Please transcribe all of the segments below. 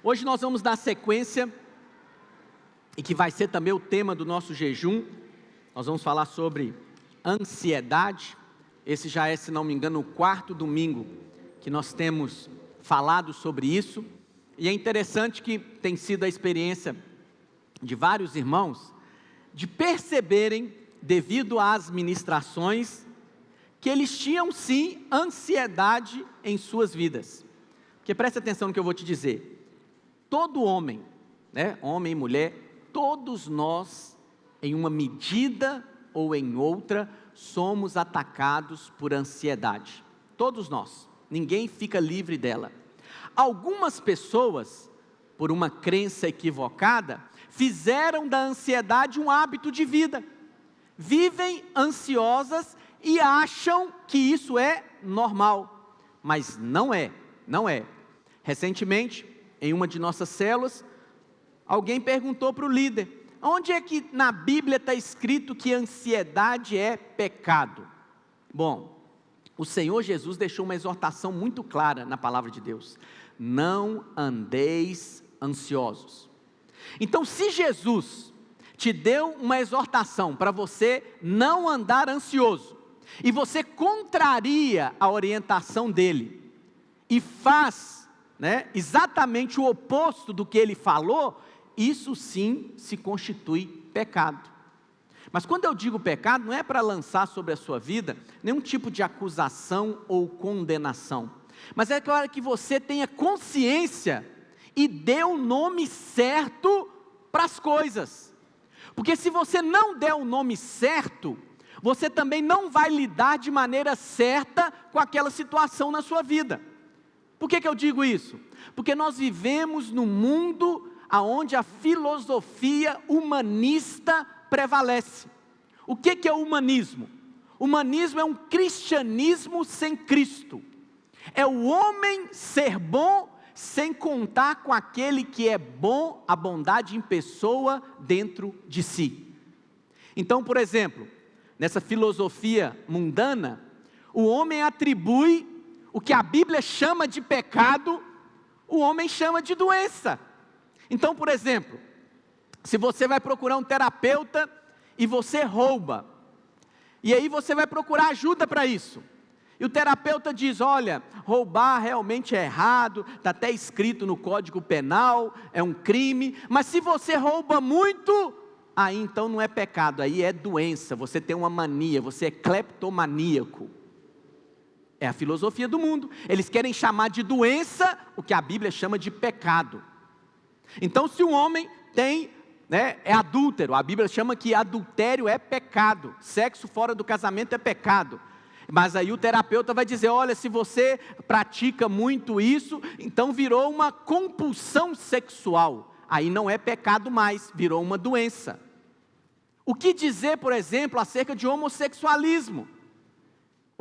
Hoje nós vamos dar sequência, e que vai ser também o tema do nosso jejum. Nós vamos falar sobre ansiedade. Esse já é, se não me engano, o 4º domingo que nós temos falado sobre isso. E é interessante que tem sido a experiência de vários irmãos, de perceberem, devido às ministrações, que eles tinham sim ansiedade em suas vidas. Porque preste atenção no que eu vou te dizer. Todo homem, homem e mulher, todos nós, em uma medida ou em outra, somos atacados por ansiedade. Todos nós, ninguém fica livre dela. Algumas pessoas, por uma crença equivocada, fizeram da ansiedade um hábito de vida. Vivem ansiosas e acham que isso é normal, mas não é. Recentemente, em uma de nossas células, alguém perguntou para o líder: onde é que na Bíblia está escrito que ansiedade é pecado? Bom, o Senhor Jesus deixou uma exortação muito clara na palavra de Deus: não andeis ansiosos. Então, se Jesus te deu uma exortação para você não andar ansioso, e você contraria a orientação dele, e faz exatamente o oposto do que ele falou, isso sim se constitui pecado. Mas quando eu digo pecado, não é para lançar sobre a sua vida nenhum tipo de acusação ou condenação, mas é claro que você tenha consciência e dê o nome certo para as coisas. Porque se você não der o nome certo, você também não vai lidar de maneira certa com aquela situação na sua vida. Por que eu digo isso? Porque nós vivemos num mundo onde a filosofia humanista prevalece. O que é o humanismo? O humanismo é um cristianismo sem Cristo. É o homem ser bom sem contar com aquele que é bom, a bondade em pessoa dentro de si. Então, por exemplo, nessa filosofia mundana, o homem atribui o que a Bíblia chama de pecado, o homem chama de doença. Então, por exemplo, se você vai procurar um terapeuta e você rouba, e aí você vai procurar ajuda para isso, e o terapeuta diz: olha, roubar realmente é errado, está até escrito no Código Penal, é um crime, mas se você rouba muito, aí então não é pecado, aí é doença, você tem uma mania, você é cleptomaníaco. É a filosofia do mundo. Eles querem chamar de doença o que a Bíblia chama de pecado. Então, se um homem é adúltero, a Bíblia chama que adultério é pecado, sexo fora do casamento é pecado. Mas aí o terapeuta vai dizer: olha, se você pratica muito isso, então virou uma compulsão sexual. Aí não é pecado mais, virou uma doença. O que dizer, por exemplo, acerca de homossexualismo?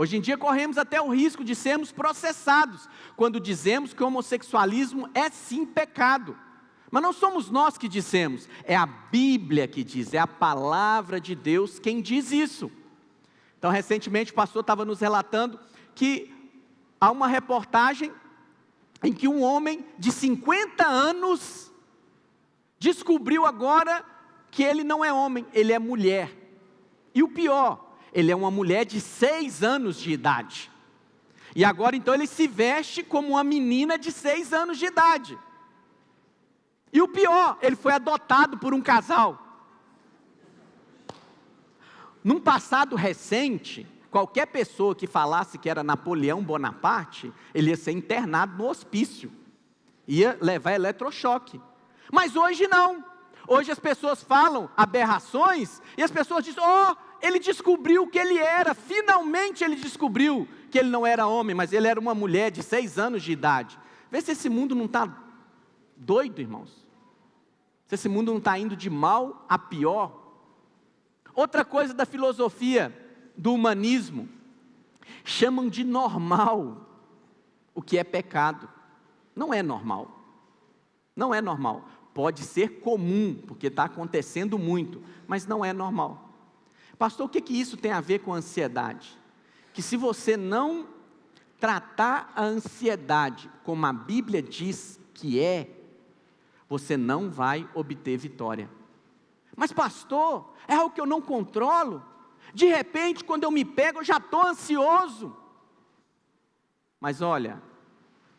Hoje em dia corremos até o risco de sermos processados, quando dizemos que o homossexualismo é sim pecado. Mas não somos nós que dissemos, é a Bíblia que diz, é a palavra de Deus quem diz isso. Então, recentemente o pastor estava nos relatando que há uma reportagem em que um homem de 50 anos descobriu agora que ele não é homem, ele é mulher. E o pior, ele é uma mulher de 6 anos de idade. E agora então ele se veste como uma menina de 6 anos de idade. E o pior, ele foi adotado por um casal. Num passado recente, qualquer pessoa que falasse que era Napoleão Bonaparte, ele ia ser internado no hospício, ia levar eletrochoque. Mas hoje não. Hoje as pessoas falam aberrações, e as pessoas dizem: ele descobriu o que ele era, finalmente ele descobriu que ele não era homem, mas ele era uma mulher de 6 anos de idade. Vê se esse mundo não está doido, irmãos. Se esse mundo não está indo de mal a pior. Outra coisa da filosofia do humanismo, chamam de normal o que é pecado. Não é normal. Não é normal. Pode ser comum, porque está acontecendo muito, mas não é normal. Pastor, o que isso tem a ver com ansiedade? Que se você não tratar a ansiedade como a Bíblia diz que é, você não vai obter vitória. Mas pastor, é algo que eu não controlo. De repente, quando eu me pego, eu já estou ansioso. Mas olha,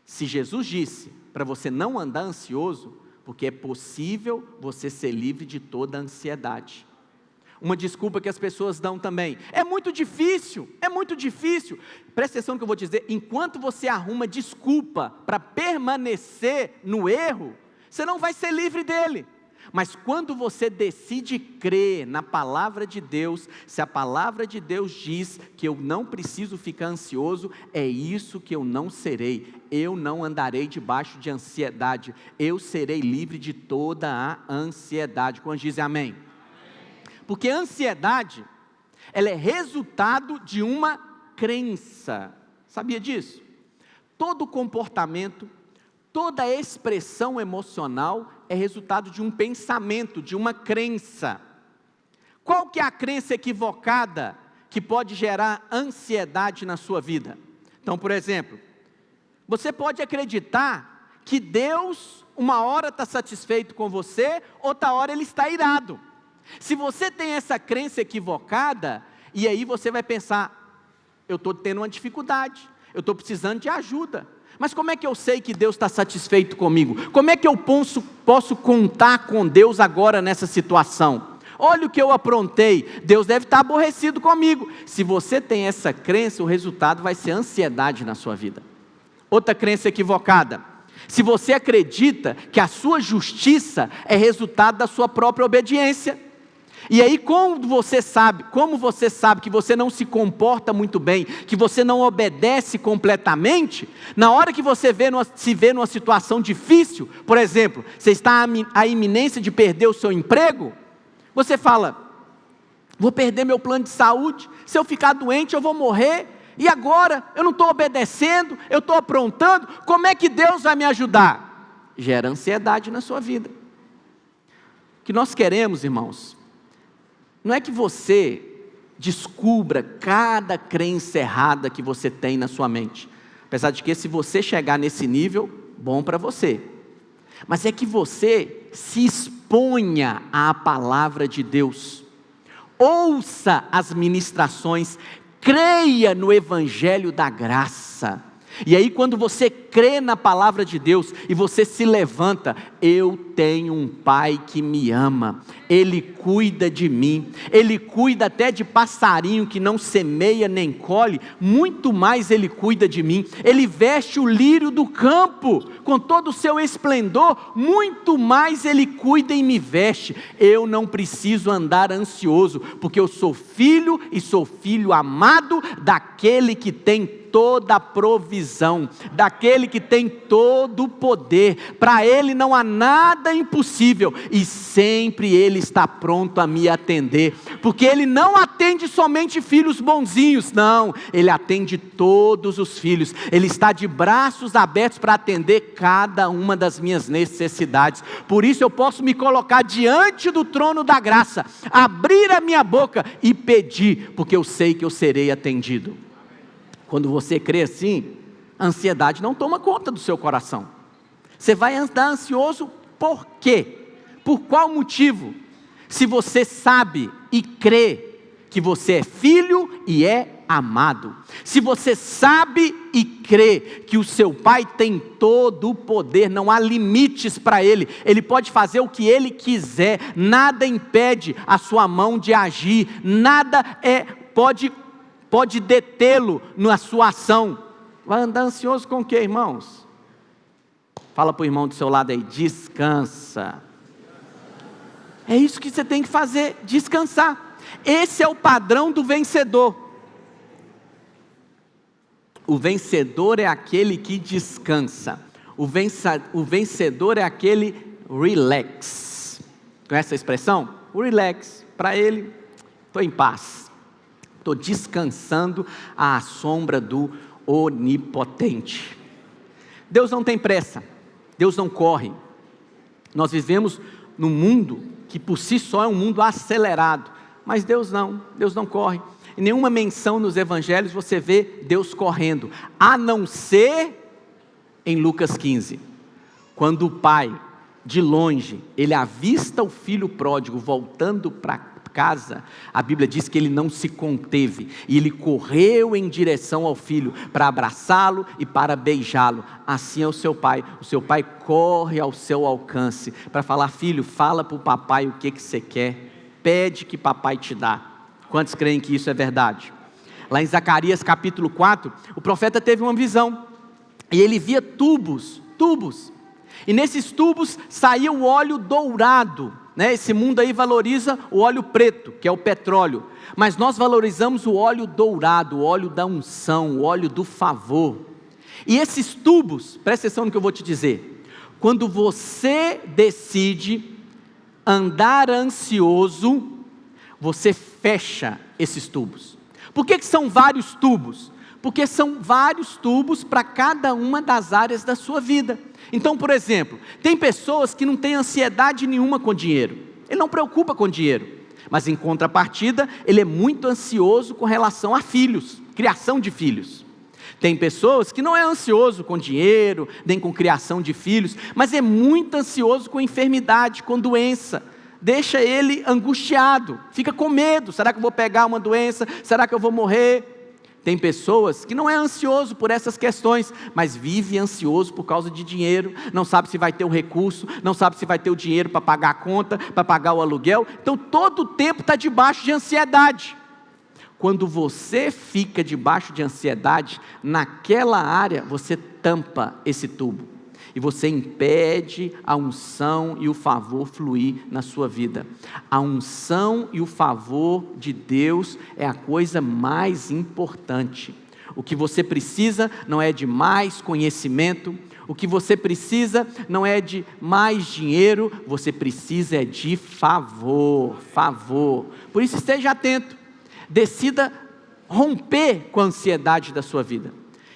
se Jesus disse para você não andar ansioso, porque é possível você ser livre de toda a ansiedade. Uma desculpa que as pessoas dão também: é muito difícil, é muito difícil. Presta atenção no que eu vou dizer: enquanto você arruma desculpa para permanecer no erro, você não vai ser livre dele. Mas quando você decide crer na palavra de Deus, se a palavra de Deus diz que eu não preciso ficar ansioso, é isso que eu não serei. Eu não andarei debaixo de ansiedade, eu serei livre de toda a ansiedade. Quando dizem amém? Porque a ansiedade, ela é resultado de uma crença. Sabia disso? Todo comportamento, toda expressão emocional é resultado de um pensamento, de uma crença. Qual que é a crença equivocada que pode gerar ansiedade na sua vida? Então, por exemplo, você pode acreditar que Deus, uma hora está satisfeito com você, outra hora Ele está irado. Se você tem essa crença equivocada, e aí você vai pensar: eu estou tendo uma dificuldade, eu estou precisando de ajuda. Mas como é que eu sei que Deus está satisfeito comigo? Como é que eu posso contar com Deus agora nessa situação? Olha o que eu aprontei, Deus deve estar aborrecido comigo. Se você tem essa crença, o resultado vai ser ansiedade na sua vida. Outra crença equivocada: se você acredita que a sua justiça é resultado da sua própria obediência. E aí, como você sabe que você não se comporta muito bem, que você não obedece completamente, na hora que você se vê numa situação difícil, por exemplo, você está à iminência de perder o seu emprego, você fala: vou perder meu plano de saúde, se eu ficar doente eu vou morrer, e agora eu não estou obedecendo, eu estou aprontando, como é que Deus vai me ajudar? Gera ansiedade na sua vida. O que nós queremos, irmãos, não é que você descubra cada crença errada que você tem na sua mente, apesar de que, se você chegar nesse nível, bom para você, mas é que você se exponha à palavra de Deus, ouça as ministrações, creia no evangelho da graça. E aí, quando você crê na palavra de Deus e você se levanta: eu tenho um Pai que me ama, Ele cuida de mim, Ele cuida até de passarinho que não semeia nem colhe, muito mais Ele cuida de mim. Ele veste o lírio do campo com todo o seu esplendor, muito mais Ele cuida e me veste. Eu não preciso andar ansioso, porque eu sou filho e sou filho amado daquele que tem toda a provisão, daquele que tem todo o poder. Para Ele não há nada impossível, e sempre Ele está pronto a me atender, porque Ele não atende somente filhos bonzinhos, não, Ele atende todos os filhos. Ele está de braços abertos para atender cada uma das minhas necessidades. Por isso eu posso me colocar diante do trono da graça, abrir a minha boca e pedir, porque eu sei que eu serei atendido. Quando você crê assim, a ansiedade não toma conta do seu coração. Você vai andar ansioso por quê? Por qual motivo? Se você sabe e crê que você é filho e é amado. Se você sabe e crê que o seu Pai tem todo o poder, não há limites para Ele, Ele pode fazer o que Ele quiser, nada impede a sua mão de agir, nada pode detê-lo na sua ação. Vai andar ansioso com o que, irmãos? Fala para o irmão do seu lado aí: descansa. É isso que você tem que fazer, descansar. Esse é o padrão do vencedor. O vencedor é aquele que descansa. O vencedor é aquele relax. Conhece a expressão? O relax, para ele, estou em paz. Estou descansando à sombra do onipotente. Deus não tem pressa, Deus não corre. Nós vivemos num mundo que por si só é um mundo acelerado, mas Deus não corre. Em nenhuma menção nos evangelhos você vê Deus correndo, a não ser em Lucas 15, quando o pai de longe, ele avista o filho pródigo voltando para casa, a Bíblia diz que ele não se conteve, e ele correu em direção ao filho, para abraçá-lo e para beijá-lo. Assim é o seu pai corre ao seu alcance, para falar: filho, fala para o papai o que você quer, pede que papai te dá. Quantos creem que isso é verdade? Lá em Zacarias capítulo 4, o profeta teve uma visão, e ele via tubos, e nesses tubos saía o óleo dourado, né? Esse mundo aí valoriza o óleo preto, que é o petróleo, mas nós valorizamos o óleo dourado, o óleo da unção, o óleo do favor. E esses tubos, presta atenção no que eu vou te dizer, quando você decide andar ansioso, você fecha esses tubos. Por que são vários tubos? Porque são vários tubos para cada uma das áreas da sua vida. Então, por exemplo, tem pessoas que não têm ansiedade nenhuma com dinheiro, ele não preocupa com dinheiro, mas em contrapartida, ele é muito ansioso com relação a filhos, criação de filhos. Tem pessoas que não é ansioso com dinheiro, nem com criação de filhos, mas é muito ansioso com enfermidade, com doença, deixa ele angustiado, fica com medo: será que eu vou pegar uma doença? Será que eu vou morrer? Tem pessoas que não é ansioso por essas questões, mas vive ansioso por causa de dinheiro, não sabe se vai ter o recurso, não sabe se vai ter o dinheiro para pagar a conta, para pagar o aluguel, então todo o tempo está debaixo de ansiedade. Quando você fica debaixo de ansiedade, naquela área você tampa esse tubo, e você impede a unção e o favor fluir na sua vida. A unção e o favor de Deus é a coisa mais importante. O que você precisa não é de mais conhecimento, o que você precisa não é de mais dinheiro, você precisa é de favor. Por isso esteja atento, decida romper com a ansiedade da sua vida.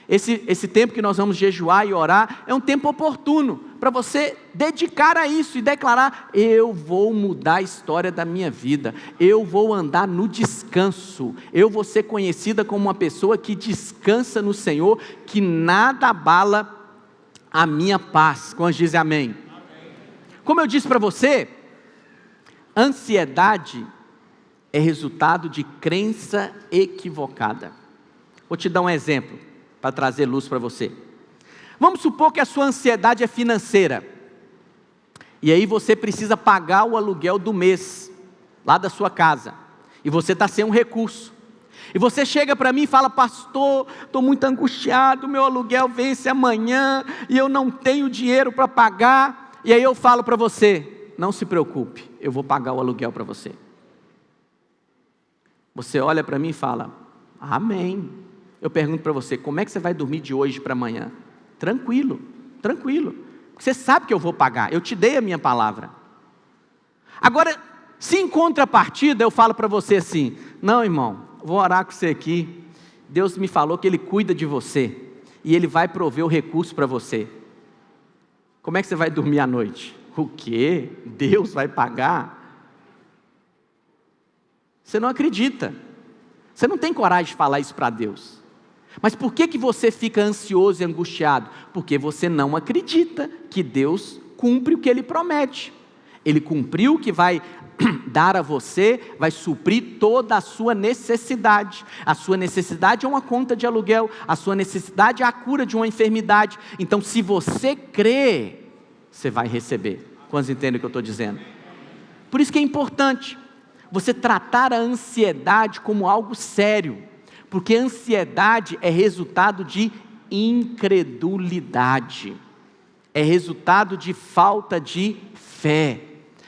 Esse tempo que nós vamos jejuar e orar é um tempo oportuno para você dedicar a isso e declarar: eu vou mudar a história da minha vida, eu vou andar no descanso, eu vou ser conhecida como uma pessoa que descansa no Senhor, que nada abala a minha paz. Quantos dizem amém? Como eu disse para você, ansiedade é resultado de crença equivocada. Vou te dar um exemplo para trazer luz para você. Vamos supor que a sua ansiedade é financeira, e aí você precisa pagar o aluguel do mês, lá da sua casa, e você está sem um recurso, e você chega para mim e fala: pastor, estou muito angustiado, meu aluguel vence amanhã, e eu não tenho dinheiro para pagar. E aí eu falo para você: não se preocupe, eu vou pagar o aluguel para você. Você olha para mim e fala: amém. Eu pergunto para você: como é que você vai dormir de hoje para amanhã? Tranquilo, você sabe que eu vou pagar, eu te dei a minha palavra. Agora, se em contrapartida eu falo para você assim: não, irmão, vou orar com você aqui, Deus me falou que Ele cuida de você, e Ele vai prover o recurso para você. Como é que você vai dormir à noite? O quê? Deus vai pagar? Você não acredita, você não tem coragem de falar isso para Deus. Mas por que você fica ansioso e angustiado? Porque você não acredita que Deus cumpre o que Ele promete. Ele cumpriu o que vai dar a você, vai suprir toda a sua necessidade. A sua necessidade é uma conta de aluguel, a sua necessidade é a cura de uma enfermidade. Então, se você crê, você vai receber. Quantos entendem o que eu estou dizendo? Por isso que é importante você tratar a ansiedade como algo sério, porque a ansiedade é resultado de incredulidade, é resultado de falta de fé.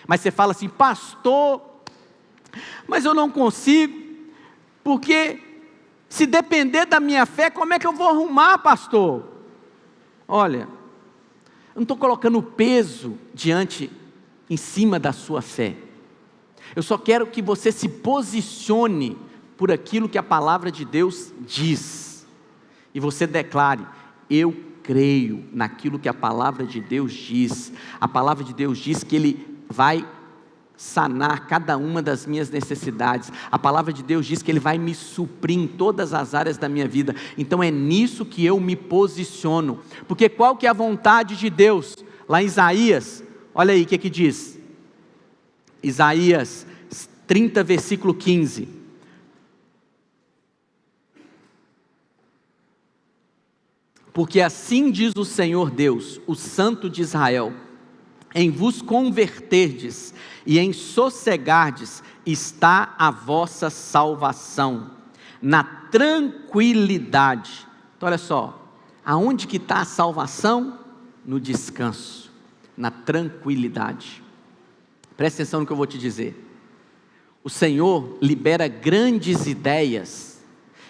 Mas você fala assim: pastor, mas eu não consigo, porque se depender da minha fé, como é que eu vou arrumar, pastor? Olha, eu não estou colocando peso em cima da sua fé, eu só quero que você se posicione por aquilo que a palavra de Deus diz, e você declare: eu creio naquilo que a palavra de Deus diz. A palavra de Deus diz que Ele vai sanar cada uma das minhas necessidades. A palavra de Deus diz que Ele vai me suprir em todas as áreas da minha vida. Então é nisso que eu me posiciono, porque qual que é a vontade de Deus? Lá em Isaías, Olha aí o que diz. Isaías 30, versículo 15. Porque assim diz o Senhor Deus, o Santo de Israel: em vos converterdes e em sossegardes está a vossa salvação, na tranquilidade. Então olha só, aonde que está a salvação? No descanso, na tranquilidade. Presta atenção no que eu vou te dizer. O Senhor libera grandes ideias,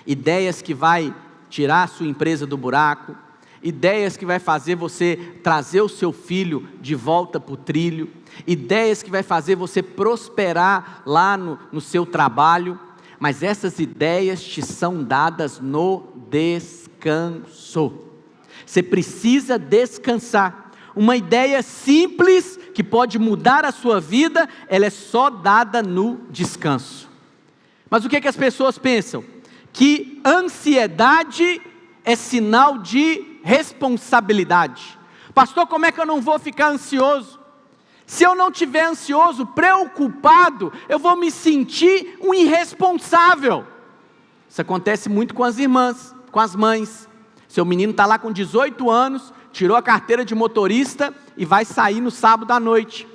ideias que vai tirar a sua empresa do buraco, ideias que vai fazer você trazer o seu filho de volta para o trilho, ideias que vai fazer você prosperar lá no seu trabalho, mas essas ideias te são dadas no descanso. Você precisa descansar. Uma ideia simples que pode mudar a sua vida, ela é só dada no descanso. Mas o que as pessoas pensam? Que ansiedade é sinal de responsabilidade. Pastor, como é que eu não vou ficar ansioso? Se eu não estiver ansioso, preocupado, eu vou me sentir um irresponsável. Isso acontece muito com as irmãs, com as mães. Seu menino está lá com 18 anos, tirou a carteira de motorista e vai sair no sábado à noite.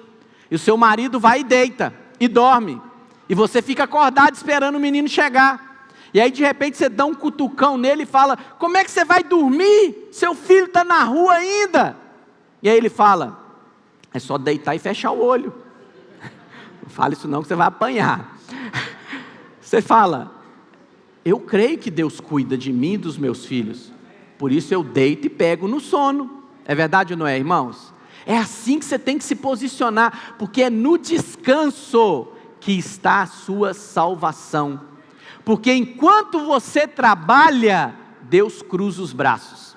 E o seu marido vai e deita, e dorme. E você fica acordado esperando o menino chegar. E aí de repente você dá um cutucão nele e fala: como é que você vai dormir? Seu filho está na rua ainda. E aí ele fala: é só deitar e fechar o olho. Não fala isso não que você vai apanhar. Você fala: eu creio que Deus cuida de mim e dos meus filhos, por isso eu deito e pego no sono. É verdade ou não é, irmãos? É assim que você tem que se posicionar, porque é no descanso que está a sua salvação. Porque enquanto você trabalha, Deus cruza os braços.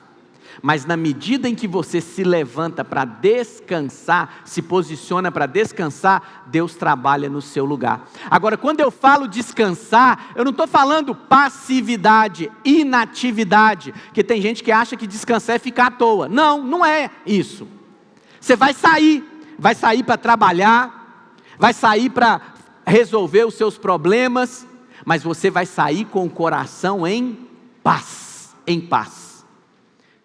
Mas na medida em que você se levanta para descansar, se posiciona para descansar, Deus trabalha no seu lugar. Agora, quando eu falo descansar, eu não estou falando passividade, inatividade, porque tem gente que acha que descansar é ficar à toa. Não, não é isso. Você vai sair para trabalhar, vai sair para resolver os seus problemas, mas você vai sair com o coração em paz, em paz.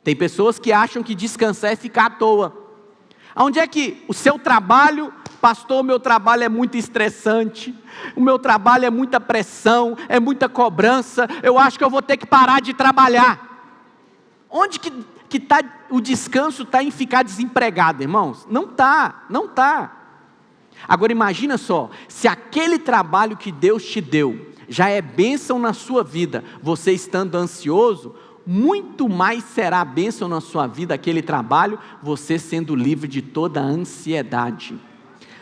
Tem pessoas que acham que descansar é ficar à toa. Onde é que o seu trabalho, pastor, o meu trabalho é muito estressante, o meu trabalho é muita pressão, é muita cobrança, eu acho que eu vou ter que parar de trabalhar. Onde que tá, o descanso está em ficar desempregado, irmãos? Não está, não está. Agora imagina só, se aquele trabalho que Deus te deu já é bênção na sua vida, você estando ansioso, muito mais será bênção na sua vida aquele trabalho, você sendo livre de toda a ansiedade.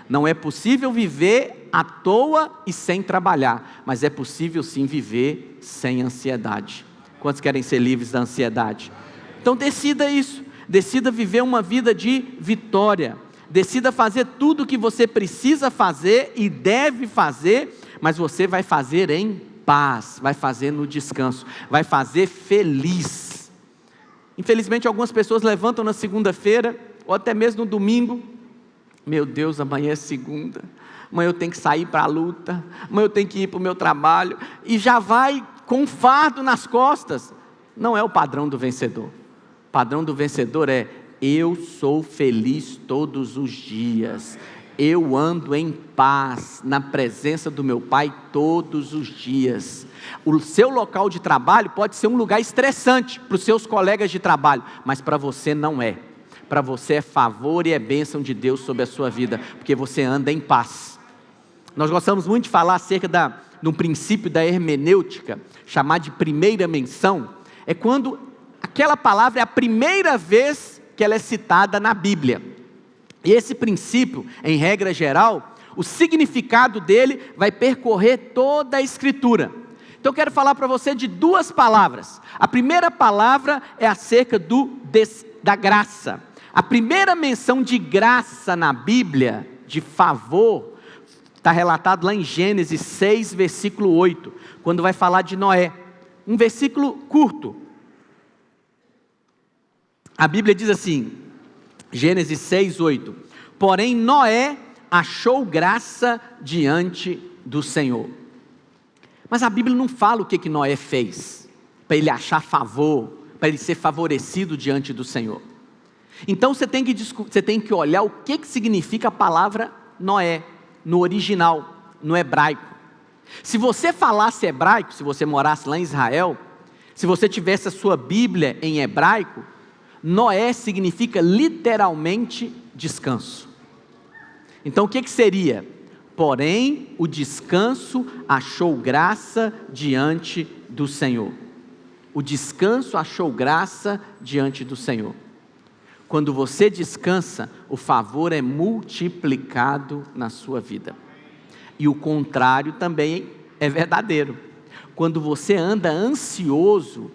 Não é possível viver à toa e sem trabalhar, mas é possível sim viver sem ansiedade. Quantos querem ser livres da ansiedade? Então decida isso, decida viver uma vida de vitória, decida fazer tudo o que você precisa fazer e deve fazer, mas você vai fazer em paz, vai fazer no descanso, vai fazer feliz. Infelizmente algumas pessoas levantam na segunda-feira, ou até mesmo no domingo: meu Deus, amanhã é segunda, amanhã eu tenho que sair para a luta, amanhã eu tenho que ir para o meu trabalho, e já vai com um fardo nas costas. Não é o padrão do vencedor. O padrão do vencedor é: eu sou feliz todos os dias, eu ando em paz, na presença do meu Pai todos os dias. O seu local de trabalho pode ser um lugar estressante para os seus colegas de trabalho, mas para você não é. Para você é favor e é bênção de Deus sobre a sua vida, porque você anda em paz. Nós gostamos muito de falar acerca de um princípio da hermenêutica, chamado de primeira menção. É quando aquela palavra é a primeira vez que ela é citada na Bíblia. E esse princípio, em regra geral, o significado dele vai percorrer toda a Escritura. Então eu quero falar para você de duas palavras. A primeira palavra é acerca da graça. A primeira menção de graça na Bíblia, de favor, está relatado lá em Gênesis 6, versículo 8, quando vai falar de Noé. Um versículo curto. A Bíblia diz assim, Gênesis 6, 8: Porém Noé achou graça diante do Senhor. Mas a Bíblia não fala o que Noé fez para ele achar favor, para ele ser favorecido diante do Senhor. Então você tem que olhar o que significa a palavra Noé, no original, no hebraico. Se você falasse hebraico, se você morasse lá em Israel, se você tivesse a sua Bíblia em hebraico, Noé significa literalmente descanso. Então o que seria? Porém, o descanso achou graça diante do Senhor. O descanso achou graça diante do Senhor. Quando você descansa, o favor é multiplicado na sua vida. E o contrário também é verdadeiro. Quando você anda ansioso,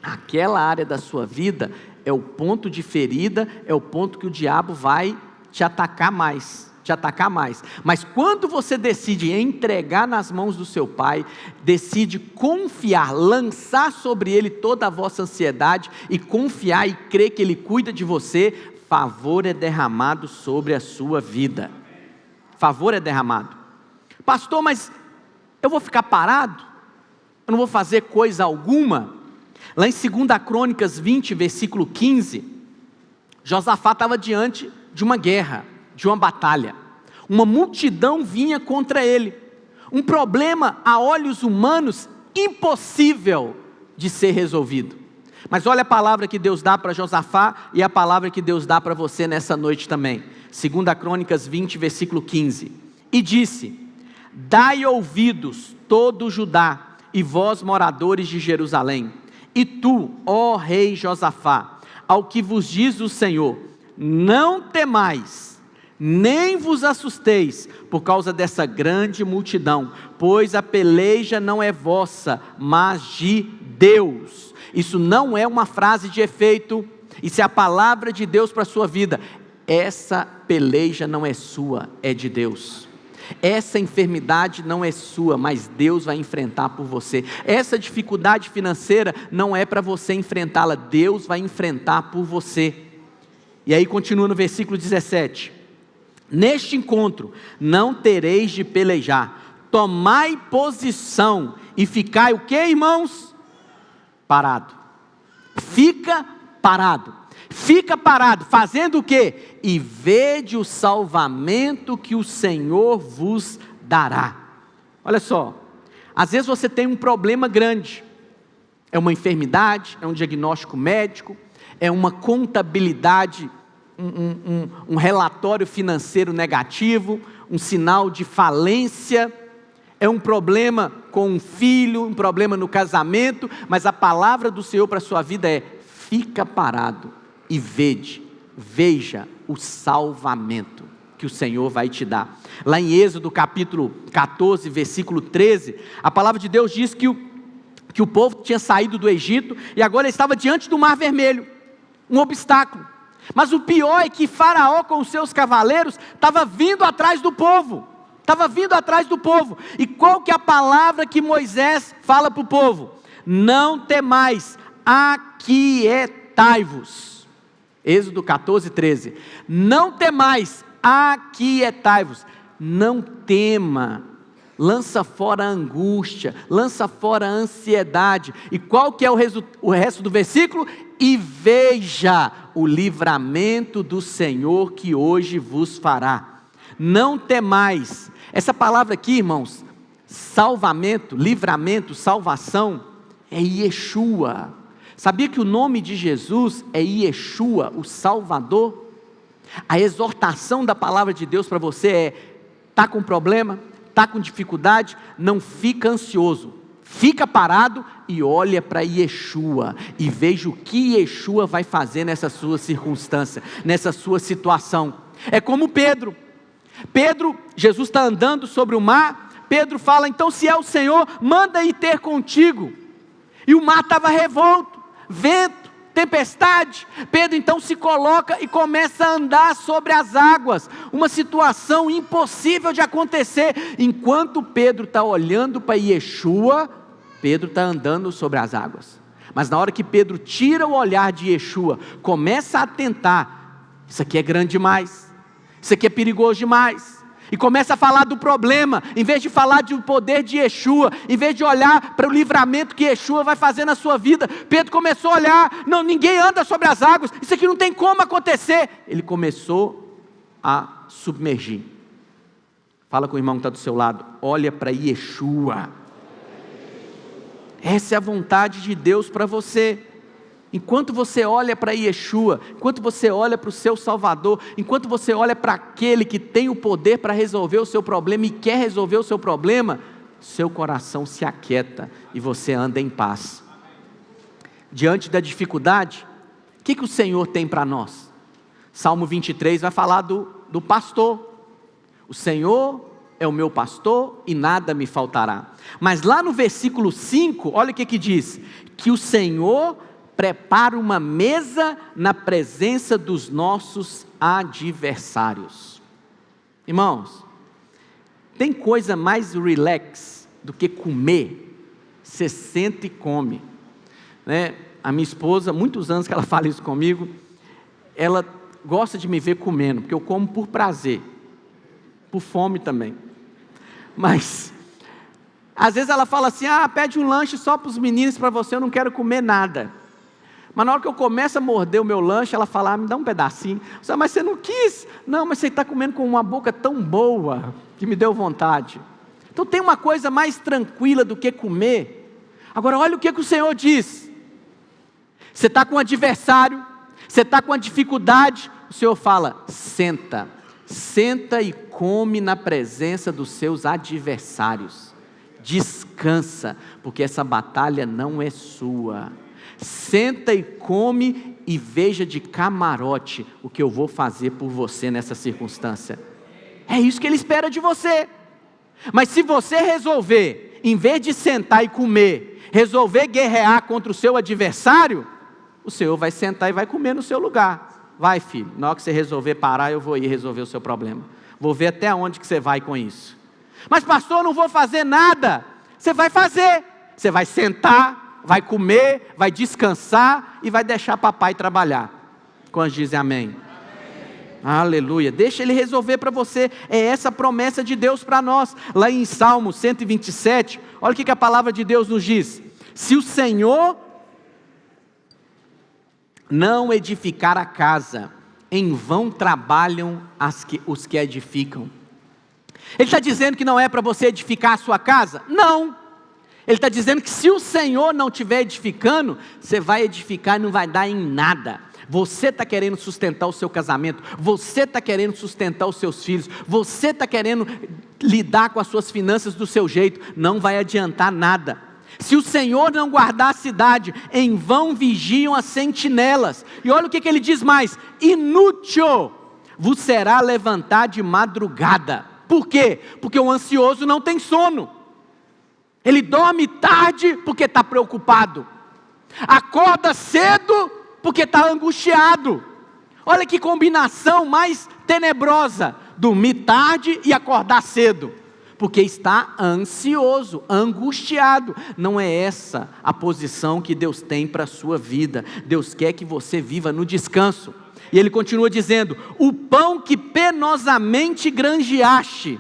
aquela área da sua vida é o ponto de ferida, é o ponto que o diabo vai te atacar mais. Mas quando você decide entregar nas mãos do seu Pai, decide confiar, lançar sobre Ele toda a vossa ansiedade e confiar e crer que Ele cuida de você, favor é derramado sobre a sua vida. Favor é derramado. Pastor, mas eu vou ficar parado? Eu não vou fazer coisa alguma? Lá em 2 Crônicas 20, versículo 15, Josafá estava diante de uma guerra, de uma batalha. Uma multidão vinha contra ele. Um problema a olhos humanos impossível de ser resolvido. Mas olha a palavra que Deus dá para Josafá e a palavra que Deus dá para você nessa noite também. 2 Crônicas 20, versículo 15. E disse: dai ouvidos todo Judá e vós moradores de Jerusalém. E tu, ó rei Josafá, ao que vos diz o Senhor, não temais, nem vos assusteis por causa dessa grande multidão, pois a peleja não é vossa, mas de Deus. Isso não é uma frase de efeito, isso é a palavra de Deus para a sua vida. Essa peleja não é sua, é de Deus. Essa enfermidade não é sua, mas Deus vai enfrentar por você. Essa dificuldade financeira não é para você enfrentá-la, Deus vai enfrentar por você. E aí continua no versículo 17: neste encontro não tereis de pelejar, tomai posição e ficai o que, irmãos? Parado. Fica parado, fazendo o quê? E vede o salvamento que o Senhor vos dará. Olha só, às vezes você tem um problema grande, é uma enfermidade, é um diagnóstico médico, é uma contabilidade, um relatório financeiro negativo, um sinal de falência, é um problema com um filho, um problema no casamento, mas a palavra do Senhor para a sua vida é: fica parado e veja o salvamento que o Senhor vai te dar. Lá em Êxodo capítulo 14, versículo 13, a palavra de Deus diz que o povo tinha saído do Egito e agora estava diante do Mar Vermelho, um obstáculo. Mas o pior é que Faraó com os seus cavaleiros estava vindo atrás do povo. E qual que é a palavra que Moisés fala para o povo? Não temais, aquietai-vos. Êxodo 14, 13. Não temais, aquietai-vos. Não tema. Lança fora a angústia, lança fora a ansiedade. E qual que é o resto do versículo? E veja o livramento do Senhor que hoje vos fará. Não temais. Essa palavra aqui, irmãos, salvamento, livramento, salvação, é Yeshua. Sabia que o nome de Jesus é Yeshua, o Salvador? A exortação da palavra de Deus para você é: está com problema, está com dificuldade, não fica ansioso, fica parado e olha para Yeshua, e veja o que Yeshua vai fazer nessa sua circunstância, nessa sua situação. É como Pedro, Jesus está andando sobre o mar, Pedro fala: então se é o Senhor, manda ir ter contigo. E o mar estava revolto, vento, tempestade. Pedro então se coloca e começa a andar sobre as águas, uma situação impossível de acontecer. Enquanto Pedro está olhando para Yeshua, Pedro está andando sobre as águas. Mas na hora que Pedro tira o olhar de Yeshua, começa a tentar: isso aqui é grande demais, Isso aqui é perigoso demais. E começa a falar do problema, em vez de falar do poder de Yeshua, em vez de olhar para o livramento que Yeshua vai fazer na sua vida. Pedro começou a olhar, não, ninguém anda sobre as águas, isso aqui não tem como acontecer. Ele começou a submergir. Fala com o irmão que está do seu lado, olha para Yeshua. Essa é a vontade de Deus para você. Enquanto você olha para Yeshua, enquanto você olha para o seu Salvador, enquanto você olha para aquele que tem o poder para resolver o seu problema e quer resolver o seu problema, seu coração se aquieta e você anda em paz. Diante da dificuldade, o que o Senhor tem para nós? Salmo 23 vai falar do pastor. O Senhor é o meu pastor e nada me faltará. Mas lá no versículo 5, olha o que diz: que o Senhor prepara uma mesa na presença dos nossos adversários. Irmãos, tem coisa mais relax do que comer? Você senta e come, né? A minha esposa, muitos anos que ela fala isso comigo, ela gosta de me ver comendo, porque eu como por prazer, por fome também. Mas às vezes ela fala assim, pede um lanche só para os meninos, para você, eu não quero comer nada. Mas na hora que eu começo a morder o meu lanche, ela fala, me dá um pedacinho. Mas você não quis? Não, mas você está comendo com uma boca tão boa, que me deu vontade. Então tem uma coisa mais tranquila do que comer. Agora olha o que o Senhor diz. Você está com um adversário, você está com uma dificuldade, o Senhor fala, senta e come na presença dos seus adversários. Descansa, porque essa batalha não é sua. Senta e come e veja de camarote o que eu vou fazer por você nessa circunstância. É isso que Ele espera de você. Mas se você resolver, em vez de sentar e comer, resolver guerrear contra o seu adversário, o Senhor vai sentar e vai comer no seu lugar. Vai, filho, na hora que você resolver parar, eu vou ir resolver o seu problema. Vou ver até onde que você vai com isso. Mas pastor, eu não vou fazer nada. Você vai fazer. Você vai sentar, vai comer, vai descansar e vai deixar papai trabalhar. Quantos dizem amém? Amém. Aleluia, deixa Ele resolver para você. É essa a promessa de Deus para nós. Lá em Salmo 127, olha o que a palavra de Deus nos diz. Se o Senhor não edificar a casa, em vão trabalham os que edificam. Ele está dizendo que não é para você edificar a sua casa? Não. Ele está dizendo que se o Senhor não estiver edificando, você vai edificar e não vai dar em nada. Você está querendo sustentar o seu casamento, você está querendo sustentar os seus filhos, você está querendo lidar com as suas finanças do seu jeito, não vai adiantar nada. Se o Senhor não guardar a cidade, em vão vigiam as sentinelas. E olha o que ele diz mais: inútil vos será levantar de madrugada. Por quê? Porque o ansioso não tem sono. Ele dorme tarde porque está preocupado. Acorda cedo porque está angustiado. Olha que combinação mais tenebrosa. Dormir tarde e acordar cedo. Porque está ansioso, angustiado. Não é essa a posição que Deus tem para a sua vida. Deus quer que você viva no descanso. E Ele continua dizendo, o pão que penosamente granjeaste.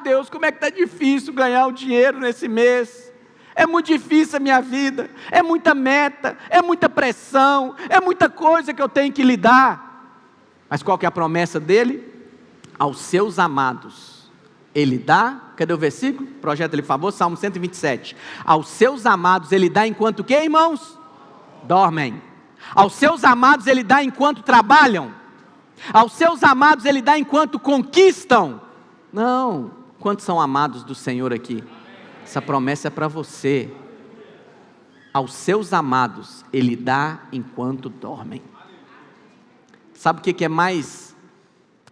Deus, como é que está difícil ganhar o dinheiro nesse mês. É muito difícil a minha vida. É muita meta, é muita pressão, é muita coisa que eu tenho que lidar. Mas qual que é a promessa dele? Aos seus amados Ele dá, cadê o versículo? Projeta ele, por favor, Salmo 127. Aos seus amados Ele dá enquanto o quê, irmãos? Dormem. Aos seus amados Ele dá enquanto trabalham. Aos seus amados Ele dá enquanto conquistam. Não, quantos são amados do Senhor aqui? Essa promessa é para você. Aos seus amados Ele dá enquanto dormem. Sabe o que é mais,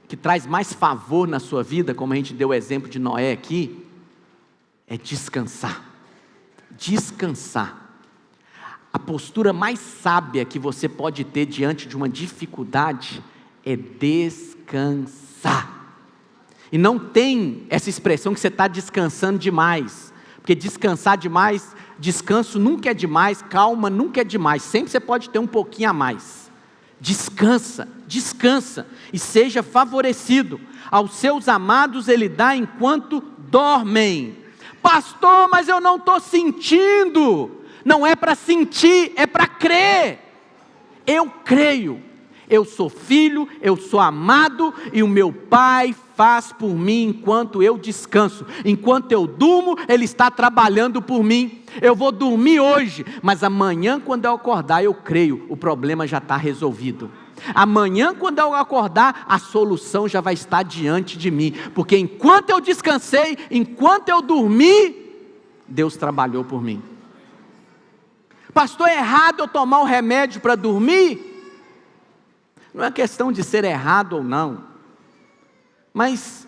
que traz mais favor na sua vida, como a gente deu o exemplo de Noé aqui? É descansar. Descansar. A postura mais sábia que você pode ter diante de uma dificuldade é descansar. E não tem essa expressão que você está descansando demais, porque descansar demais, descanso nunca é demais, calma nunca é demais, sempre você pode ter um pouquinho a mais. Descansa, descansa e seja favorecido. Aos seus amados Ele dá enquanto dormem. Pastor, mas eu não estou sentindo. Não é para sentir, é para crer. Eu creio. Eu sou filho, eu sou amado e o meu Pai faz por mim enquanto eu descanso. Enquanto eu durmo, Ele está trabalhando por mim. Eu vou dormir hoje, mas amanhã quando eu acordar, eu creio, o problema já está resolvido. Amanhã quando eu acordar, a solução já vai estar diante de mim. Porque enquanto eu descansei, enquanto eu dormi, Deus trabalhou por mim. Pastor, é errado eu tomar o remédio para dormir? Não é questão de ser errado ou não, mas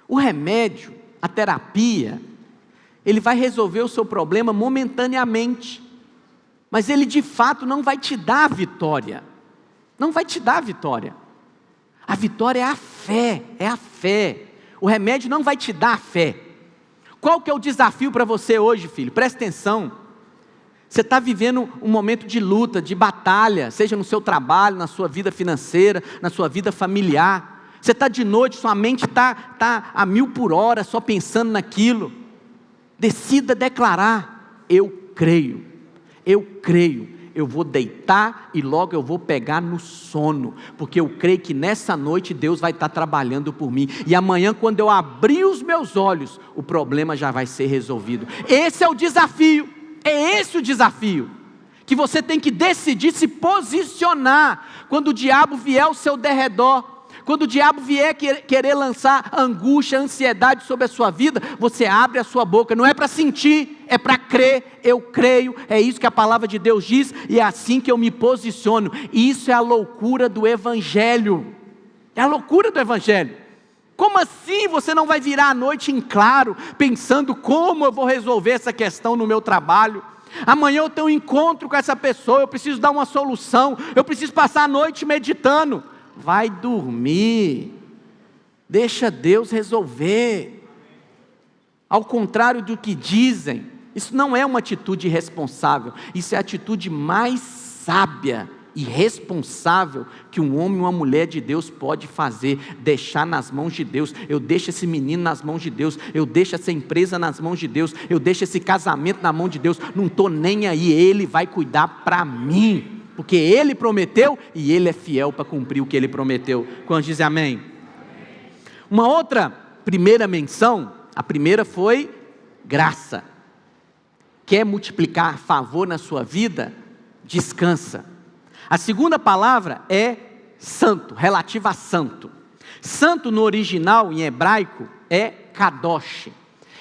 o remédio, a terapia, ele vai resolver o seu problema momentaneamente, mas ele de fato não vai te dar a vitória, não vai te dar a vitória. A vitória é a fé, o remédio não vai te dar a fé. Qual que é o desafio para você hoje, filho? Presta atenção. Você está vivendo um momento de luta, de batalha, seja no seu trabalho, na sua vida financeira, na sua vida familiar. Você está de noite, sua mente está a 1000 por hora, só pensando naquilo. Decida declarar: eu creio, eu vou deitar e logo eu vou pegar no sono, porque eu creio que nessa noite Deus vai estar trabalhando por mim, e amanhã quando eu abrir os meus olhos, o problema já vai ser resolvido. Esse é o desafio. É esse o desafio, que você tem que decidir se posicionar, quando o diabo vier ao seu derredor, quando o diabo vier querer lançar angústia, ansiedade sobre a sua vida, você abre a sua boca, não é para sentir, é para crer. Eu creio, é isso que a palavra de Deus diz, e é assim que eu me posiciono. Isso é a loucura do Evangelho, é a loucura do Evangelho. Como assim você não vai virar a noite em claro, pensando como eu vou resolver essa questão no meu trabalho? Amanhã eu tenho um encontro com essa pessoa, eu preciso dar uma solução, eu preciso passar a noite meditando. Vai dormir, deixa Deus resolver. Ao contrário do que dizem, isso não é uma atitude irresponsável, isso é a atitude mais sábia e responsável que um homem ou uma mulher de Deus pode fazer. Deixar nas mãos de Deus. Eu deixo esse menino nas mãos de Deus, eu deixo essa empresa nas mãos de Deus, eu deixo esse casamento na mão de Deus, não estou nem aí, Ele vai cuidar para mim, porque Ele prometeu e Ele é fiel para cumprir o que Ele prometeu. Quando dizem amém? Uma outra primeira menção, a primeira foi graça. Quer multiplicar favor na sua vida? Descansa. A segunda palavra é santo, relativa a santo. Santo no original, em hebraico, é kadosh.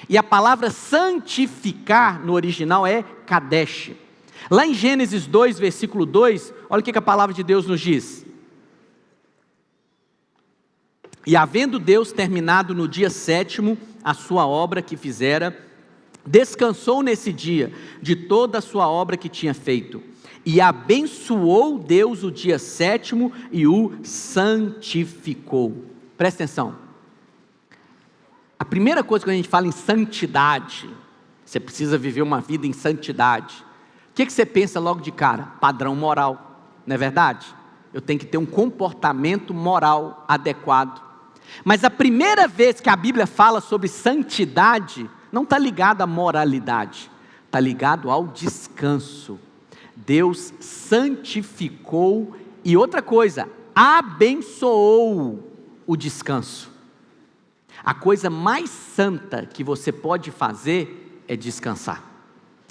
E a palavra santificar no original é kadesh. Lá em Gênesis 2, versículo 2, olha o que a palavra de Deus nos diz. E havendo Deus terminado no dia 7º a sua obra que fizera, descansou nesse dia de toda a sua obra que tinha feito. E abençoou Deus o dia 7º e o santificou. Presta atenção. A primeira coisa que a gente fala em santidade, você precisa viver uma vida em santidade. O que você pensa logo de cara? Padrão moral, não é verdade? Eu tenho que ter um comportamento moral adequado. Mas a primeira vez que a Bíblia fala sobre santidade, não está ligado à moralidade, está ligado ao descanso. Deus santificou e outra coisa, abençoou o descanso. A coisa mais santa que você pode fazer é descansar.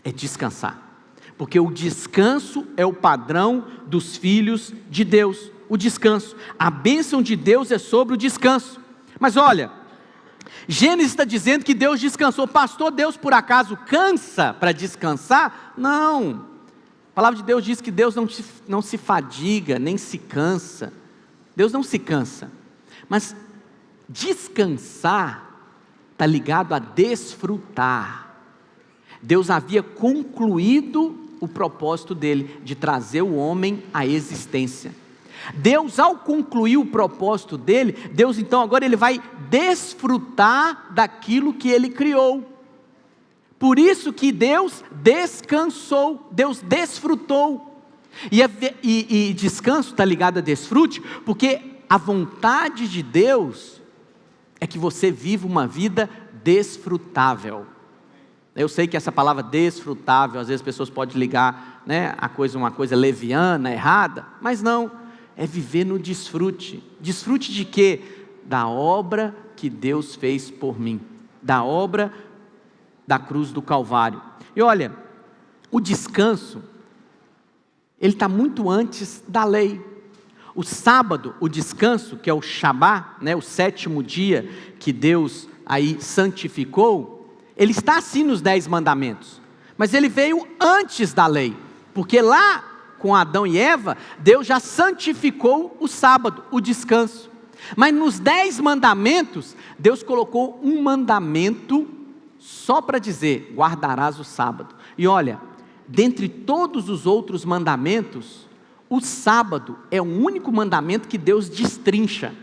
É descansar. Porque o descanso é o padrão dos filhos de Deus. O descanso. A bênção de Deus é sobre o descanso. Mas olha, Gênesis está dizendo que Deus descansou. Pastor, Deus por acaso cansa para descansar? Não. A palavra de Deus diz que Deus não se fadiga, nem se cansa. Deus não se cansa. Mas descansar está ligado a desfrutar. Deus havia concluído o propósito dele, de trazer o homem à existência. Deus, ao concluir o propósito dele, Deus então agora ele vai desfrutar daquilo que ele criou. Por isso que Deus descansou, Deus desfrutou. E descanso está ligado a desfrute, porque a vontade de Deus é que você viva uma vida desfrutável. Eu sei que essa palavra desfrutável, às vezes as pessoas podem ligar, né, uma coisa leviana, errada, mas não, é viver no desfrute. Desfrute de quê? Da obra que Deus fez por mim, da obra da cruz do Calvário. E olha, o descanso, ele está muito antes da lei. O sábado, o descanso, que é o Shabá, né, o 7º dia que Deus aí santificou, ele está assim nos 10 mandamentos, mas ele veio antes da lei, porque lá com Adão e Eva, Deus já santificou o sábado, o descanso. Mas nos 10 mandamentos, Deus colocou um mandamento só para dizer, guardarás o sábado. E olha, dentre todos os outros mandamentos, o sábado é o único mandamento que Deus destrincha.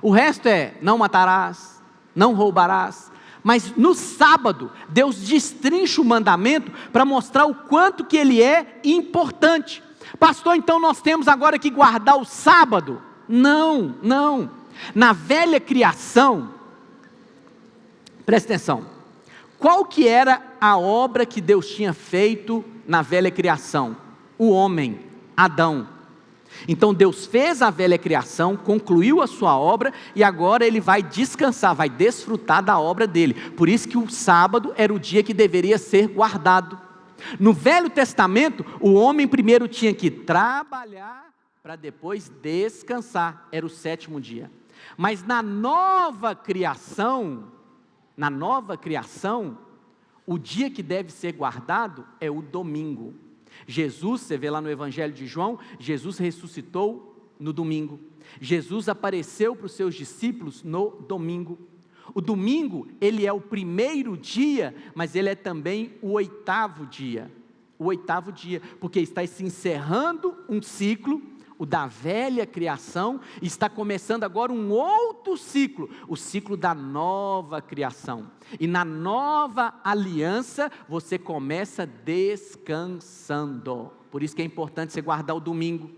O resto é, não matarás, não roubarás. Mas no sábado, Deus destrincha o mandamento para mostrar o quanto que ele é importante. Pastor, então nós temos agora que guardar o sábado? Não, não. Na velha criação, presta atenção, qual que era a obra que Deus tinha feito na velha criação? O homem, Adão. Então Deus fez a velha criação, concluiu a sua obra e agora ele vai descansar, vai desfrutar da obra dele. Por isso que o sábado era o dia que deveria ser guardado. No Velho Testamento, o homem primeiro tinha que trabalhar para depois descansar, era o 7º dia. Mas na nova criação, o dia que deve ser guardado é o domingo. Jesus, você vê lá no Evangelho de João, Jesus ressuscitou no domingo. Jesus apareceu para os seus discípulos no domingo. O domingo, ele é o primeiro dia, mas ele é também o 8º dia. O 8º dia, porque está se encerrando um ciclo, o da velha criação, e está começando agora um outro ciclo, o ciclo da nova criação. E na nova aliança, você começa descansando. Por isso que é importante você guardar o domingo.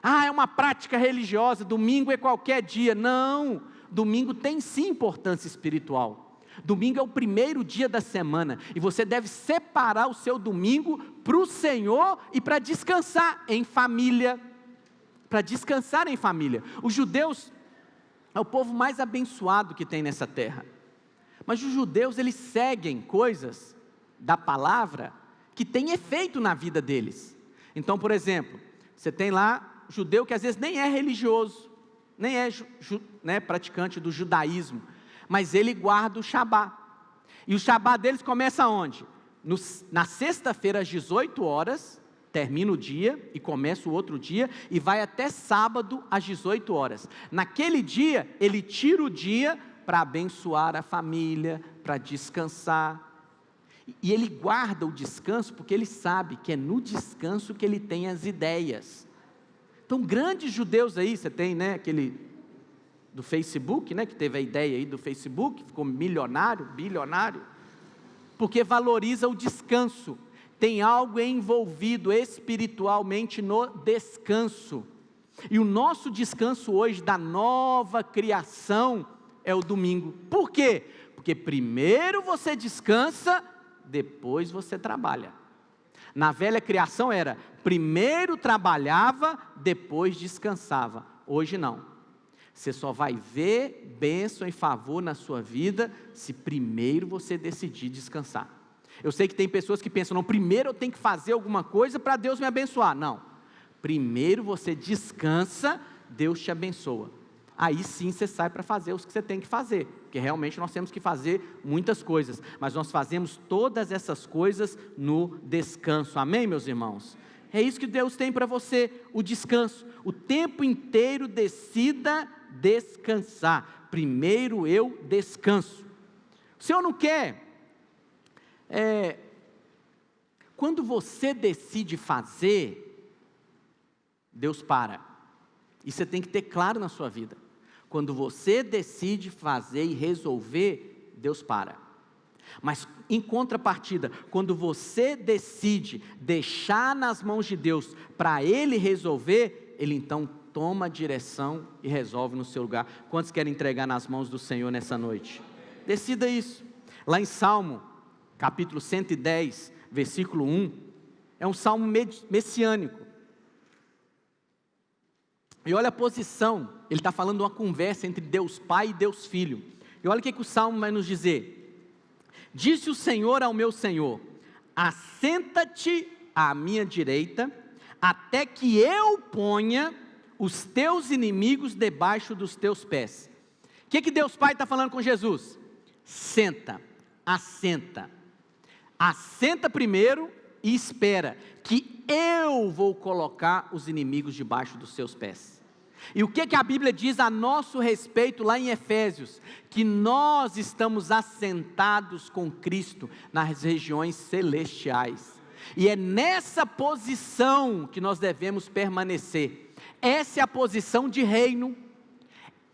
Ah, é uma prática religiosa, domingo é qualquer dia. Não, domingo tem sim importância espiritual. Domingo é o primeiro dia da semana, e você deve separar o seu domingo para o Senhor e para descansar em família. Para descansar em família. Os judeus é o povo mais abençoado que tem nessa terra. Mas os judeus, eles seguem coisas da palavra que têm efeito na vida deles. Então, por exemplo, você tem lá judeu que às vezes nem é religioso, nem é praticante do judaísmo, mas ele guarda o Shabá. E o Shabá deles começa onde? Na sexta-feira às 18 horas, termina o dia e começa o outro dia e vai até sábado às 18 horas. Naquele dia, ele tira o dia para abençoar a família, para descansar. E ele guarda o descanso porque ele sabe que é no descanso que ele tem as ideias. Então, grandes judeus aí, você tem, né, aquele do Facebook, né, que teve a ideia aí do Facebook, ficou milionário, bilionário, porque valoriza o descanso. Tem algo envolvido espiritualmente no descanso. E o nosso descanso hoje da nova criação é o domingo. Por quê? Porque primeiro você descansa, depois você trabalha. Na velha criação era, primeiro trabalhava, depois descansava. Hoje não. Você só vai ver bênção e favor na sua vida se primeiro você decidir descansar. Eu sei que tem pessoas que pensam, não, primeiro eu tenho que fazer alguma coisa para Deus me abençoar. Não, primeiro você descansa, Deus te abençoa. Aí sim você sai para fazer os que você tem que fazer, porque realmente nós temos que fazer muitas coisas, mas nós fazemos todas essas coisas no descanso, amém, meus irmãos? É isso que Deus tem para você, o descanso, o tempo inteiro decida descansar, primeiro eu descanso. O Senhor não quer... quando você decide fazer, Deus para. Isso você tem que ter claro na sua vida. Quando você decide fazer e resolver, Deus para. Mas em contrapartida, quando você decide deixar nas mãos de Deus para Ele resolver, Ele então toma a direção e resolve no seu lugar. Quantos querem entregar nas mãos do Senhor nessa noite? Decida isso. Lá em Salmo, capítulo 110, versículo 1, é um salmo messiânico. E olha a posição, ele está falando de uma conversa entre Deus Pai e Deus Filho. E olha o que o salmo vai nos dizer. Disse o Senhor ao meu Senhor: assenta-te à minha direita, até que eu ponha os teus inimigos debaixo dos teus pés. O que Deus Pai está falando com Jesus? Senta, assenta. Assenta primeiro e espera, que eu vou colocar os inimigos debaixo dos seus pés. E o que a Bíblia diz a nosso respeito lá em Efésios? Que nós estamos assentados com Cristo nas regiões celestiais. E é nessa posição que nós devemos permanecer. Essa é a posição de reino.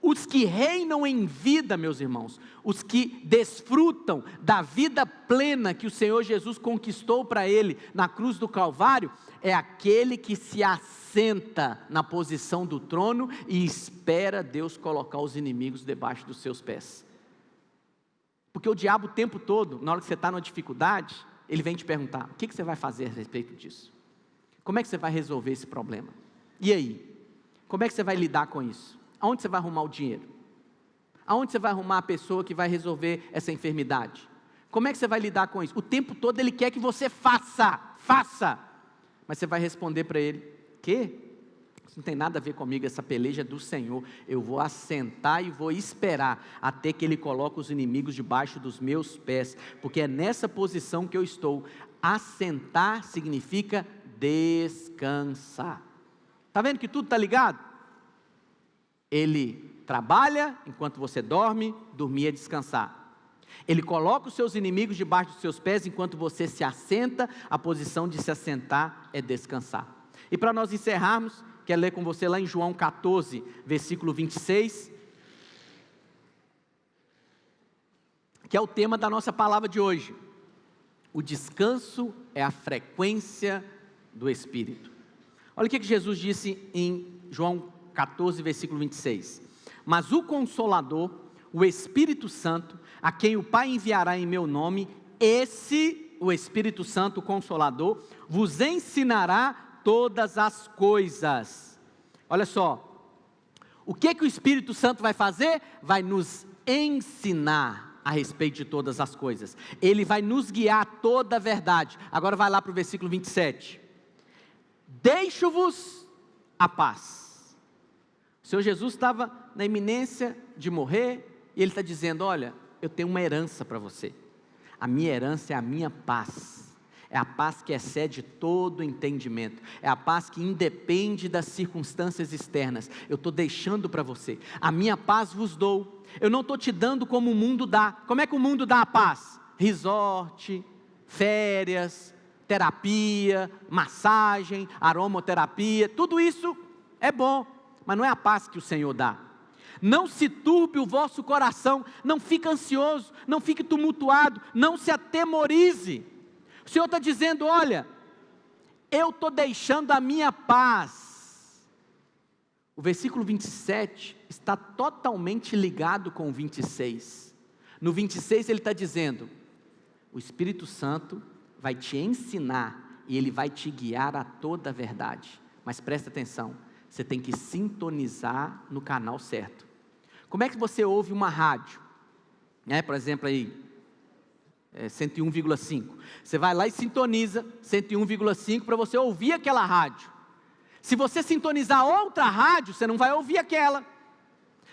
Os que reinam em vida, meus irmãos, os que desfrutam da vida plena que o Senhor Jesus conquistou para ele na cruz do Calvário, é aquele que se assenta na posição do trono e espera Deus colocar os inimigos debaixo dos seus pés. Porque o diabo o tempo todo, na hora que você está numa dificuldade, ele vem te perguntar: o que você vai fazer a respeito disso? Como é que você vai resolver esse problema? E aí? Como é que você vai lidar com isso? Aonde você vai arrumar o dinheiro? Aonde você vai arrumar a pessoa que vai resolver essa enfermidade? Como é que você vai lidar com isso? O tempo todo ele quer que você faça. Mas você vai responder para ele: quê? Isso não tem nada a ver comigo, essa peleja é do Senhor. Eu vou assentar e vou esperar até que Ele coloque os inimigos debaixo dos meus pés, porque é nessa posição que eu estou. Assentar significa descansar. Está vendo que tudo está ligado? Ele trabalha enquanto você dorme, dormir é descansar. Ele coloca os seus inimigos debaixo dos seus pés enquanto você se assenta. A posição de se assentar é descansar. E para nós encerrarmos, quero ler com você lá em João 14, versículo 26, que é o tema da nossa palavra de hoje. O descanso é a frequência do Espírito. Olha o que Jesus disse em João 14, versículo 26. Mas o Consolador, o Espírito Santo, a quem o Pai enviará em meu nome, esse, o Espírito Santo, o Consolador, vos ensinará todas as coisas. Olha só, o que o Espírito Santo vai fazer? Vai nos ensinar a respeito de todas as coisas. Ele vai nos guiar a toda a verdade. Agora vai lá para o versículo 27. Deixo-vos a paz. O Senhor Jesus estava na iminência de morrer, e Ele está dizendo: olha, eu tenho uma herança para você. A minha herança é a minha paz. É a paz que excede todo entendimento. É a paz que independe das circunstâncias externas. Eu estou deixando para você. A minha paz vos dou. Eu não estou te dando como o mundo dá. Como é que o mundo dá a paz? Resort, férias, terapia, massagem, aromaterapia. Tudo isso é bom, mas não é a paz que o Senhor dá. Não se turbe o vosso coração. Não fique ansioso. Não fique tumultuado. Não se atemorize. O Senhor está dizendo: olha, eu estou deixando a minha paz. O versículo 27 está totalmente ligado com o 26. No 26 ele está dizendo: o Espírito Santo vai te ensinar e ele vai te guiar a toda a verdade. Mas presta atenção, você tem que sintonizar no canal certo. Como é que você ouve uma rádio? Por exemplo aí, 101,5. Você vai lá e sintoniza 101,5 para você ouvir aquela rádio. Se você sintonizar outra rádio, você não vai ouvir aquela.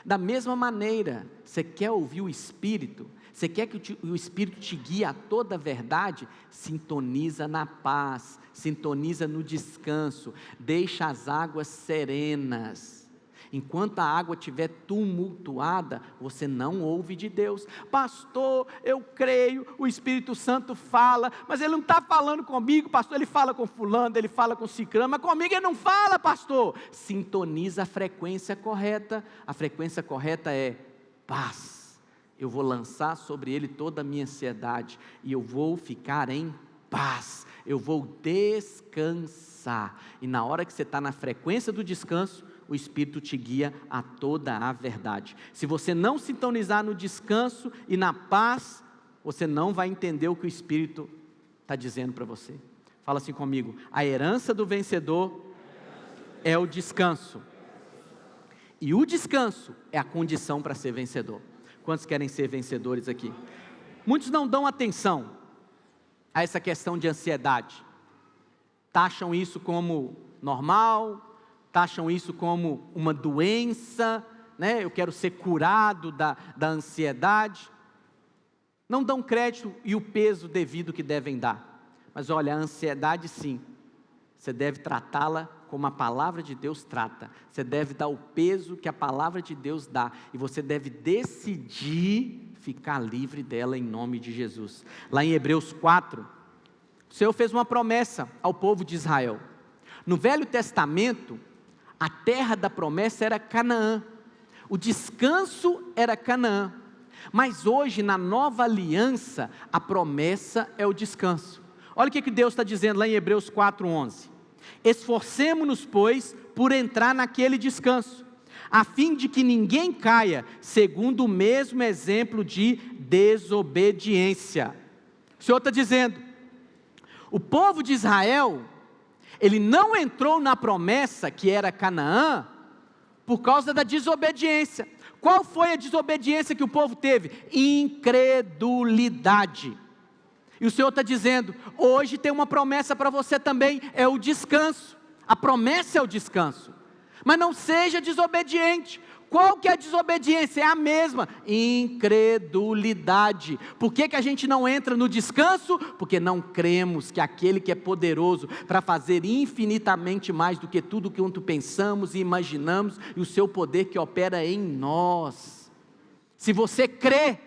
Da mesma maneira, você quer ouvir o Espírito, você quer que o Espírito te guie a toda a verdade, sintoniza na paz, sintoniza no descanso, deixa as águas serenas. Enquanto a água estiver tumultuada, você não ouve de Deus. Pastor, eu creio, o Espírito Santo fala, mas ele não está falando comigo, pastor. Ele fala com fulano, ele fala com cicrano, mas comigo ele não fala, pastor. Sintoniza a frequência correta. A frequência correta é paz, eu vou lançar sobre ele toda a minha ansiedade, e eu vou ficar em paz, eu vou descansar. E na hora que você está na frequência do descanso, o Espírito te guia a toda a verdade. Se você não sintonizar no descanso e na paz, você não vai entender o que o Espírito está dizendo para você. Fala assim comigo: a herança do vencedor é o descanso. E o descanso é a condição para ser vencedor. Quantos querem ser vencedores aqui? Muitos não dão atenção a essa questão de ansiedade. Taxam isso como normal, taxam isso como uma doença, né? Eu quero ser curado da ansiedade. Não dão crédito e o peso devido que devem dar. Mas olha, a ansiedade sim, você deve tratá-la como a palavra de Deus trata. Você deve dar o peso que a palavra de Deus dá. E você deve decidir ficar livre dela em nome de Jesus. Lá em Hebreus 4, o Senhor fez uma promessa ao povo de Israel. No Velho Testamento, a terra da promessa era Canaã. O descanso era Canaã. Mas hoje, na nova aliança, a promessa é o descanso. Olha o que Deus está dizendo lá em Hebreus 4:11. Esforcemo-nos, pois, por entrar naquele descanso, a fim de que ninguém caia, segundo o mesmo exemplo de desobediência. O Senhor está dizendo, o povo de Israel, ele não entrou na promessa que era Canaã, por causa da desobediência. Qual foi a desobediência que o povo teve? Incredulidade. E o Senhor está dizendo, hoje tem uma promessa para você também, é o descanso. A promessa é o descanso. Mas não seja desobediente. Qual que é a desobediência? É a mesma, incredulidade. Por que a gente não entra no descanso? Porque não cremos que aquele que é poderoso para fazer infinitamente mais do que tudo quanto pensamos e imaginamos, e o seu poder que opera em nós. Se você crê,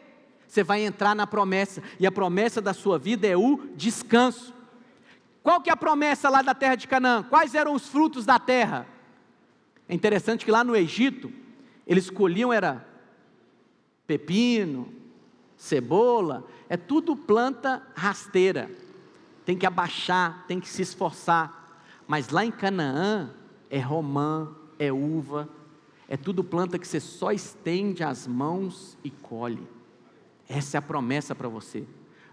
você vai entrar na promessa, e a promessa da sua vida é o descanso. Qual que é a promessa lá da terra de Canaã? Quais eram os frutos da terra? É interessante que lá no Egito, eles colhiam era pepino, cebola, é tudo planta rasteira, tem que abaixar, tem que se esforçar. Mas lá em Canaã, é romã, é uva, é tudo planta que você só estende as mãos e colhe. Essa é a promessa para você.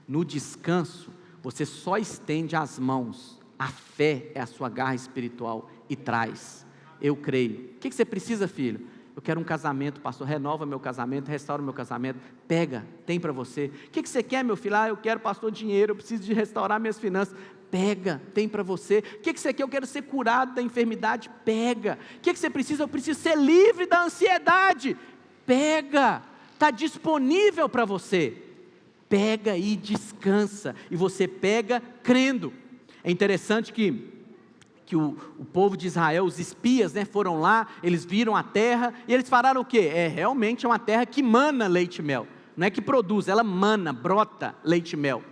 No descanso, você só estende as mãos. A fé é a sua garra espiritual e traz. Eu creio. O que você precisa, filho? Eu quero um casamento, pastor. Renova meu casamento, restaura meu casamento. Pega, tem para você. O que você quer, meu filho? Eu quero, pastor, dinheiro. Eu preciso de restaurar minhas finanças. Pega, tem para você. O que você quer? Eu quero ser curado da enfermidade. Pega. O que você precisa? Eu preciso ser livre da ansiedade. Pega. Está disponível para você. Pega e descansa. E você pega crendo. É interessante que o povo de Israel, os espias, foram lá, eles viram a terra, e eles falaram o quê? Realmente é uma terra que mana leite e mel. Não é que produz, ela mana, brota leite e mel.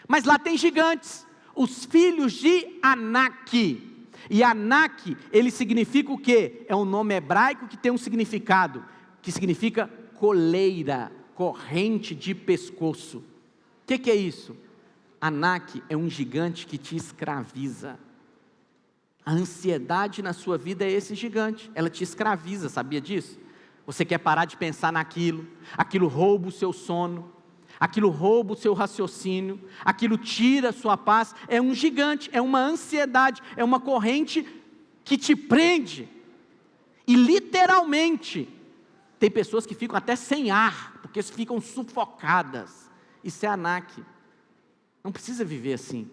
Mas lá tem gigantes, os filhos de Anak. E Anak, ele significa o quê? É um nome hebraico que tem um significado, que significa coleira, corrente de pescoço. O que é isso? Anak é um gigante que te escraviza. A ansiedade na sua vida é esse gigante, ela te escraviza, sabia disso? Você quer parar de pensar naquilo, aquilo rouba o seu sono, aquilo rouba o seu raciocínio, aquilo tira a sua paz. É um gigante, é uma ansiedade, é uma corrente que te prende. E literalmente, tem pessoas que ficam até sem ar, porque ficam sufocadas. Isso é Anak. Não precisa viver assim.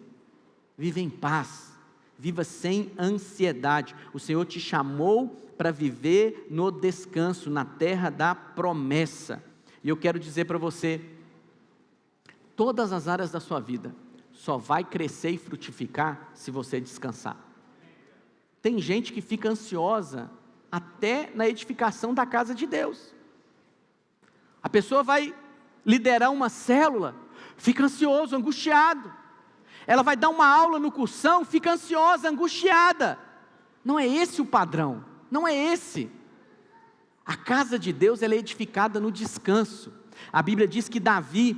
Viva em paz. Viva sem ansiedade. O Senhor te chamou para viver no descanso, na terra da promessa. E eu quero dizer para você, todas as áreas da sua vida só vai crescer e frutificar se você descansar. Tem gente que fica ansiosa até na edificação da casa de Deus. A pessoa vai liderar uma célula, fica ansioso, angustiado. Ela vai dar uma aula no cursão, fica ansiosa, angustiada. Não é esse o padrão, não é esse. A casa de Deus ela é edificada no descanso. A Bíblia diz que Davi,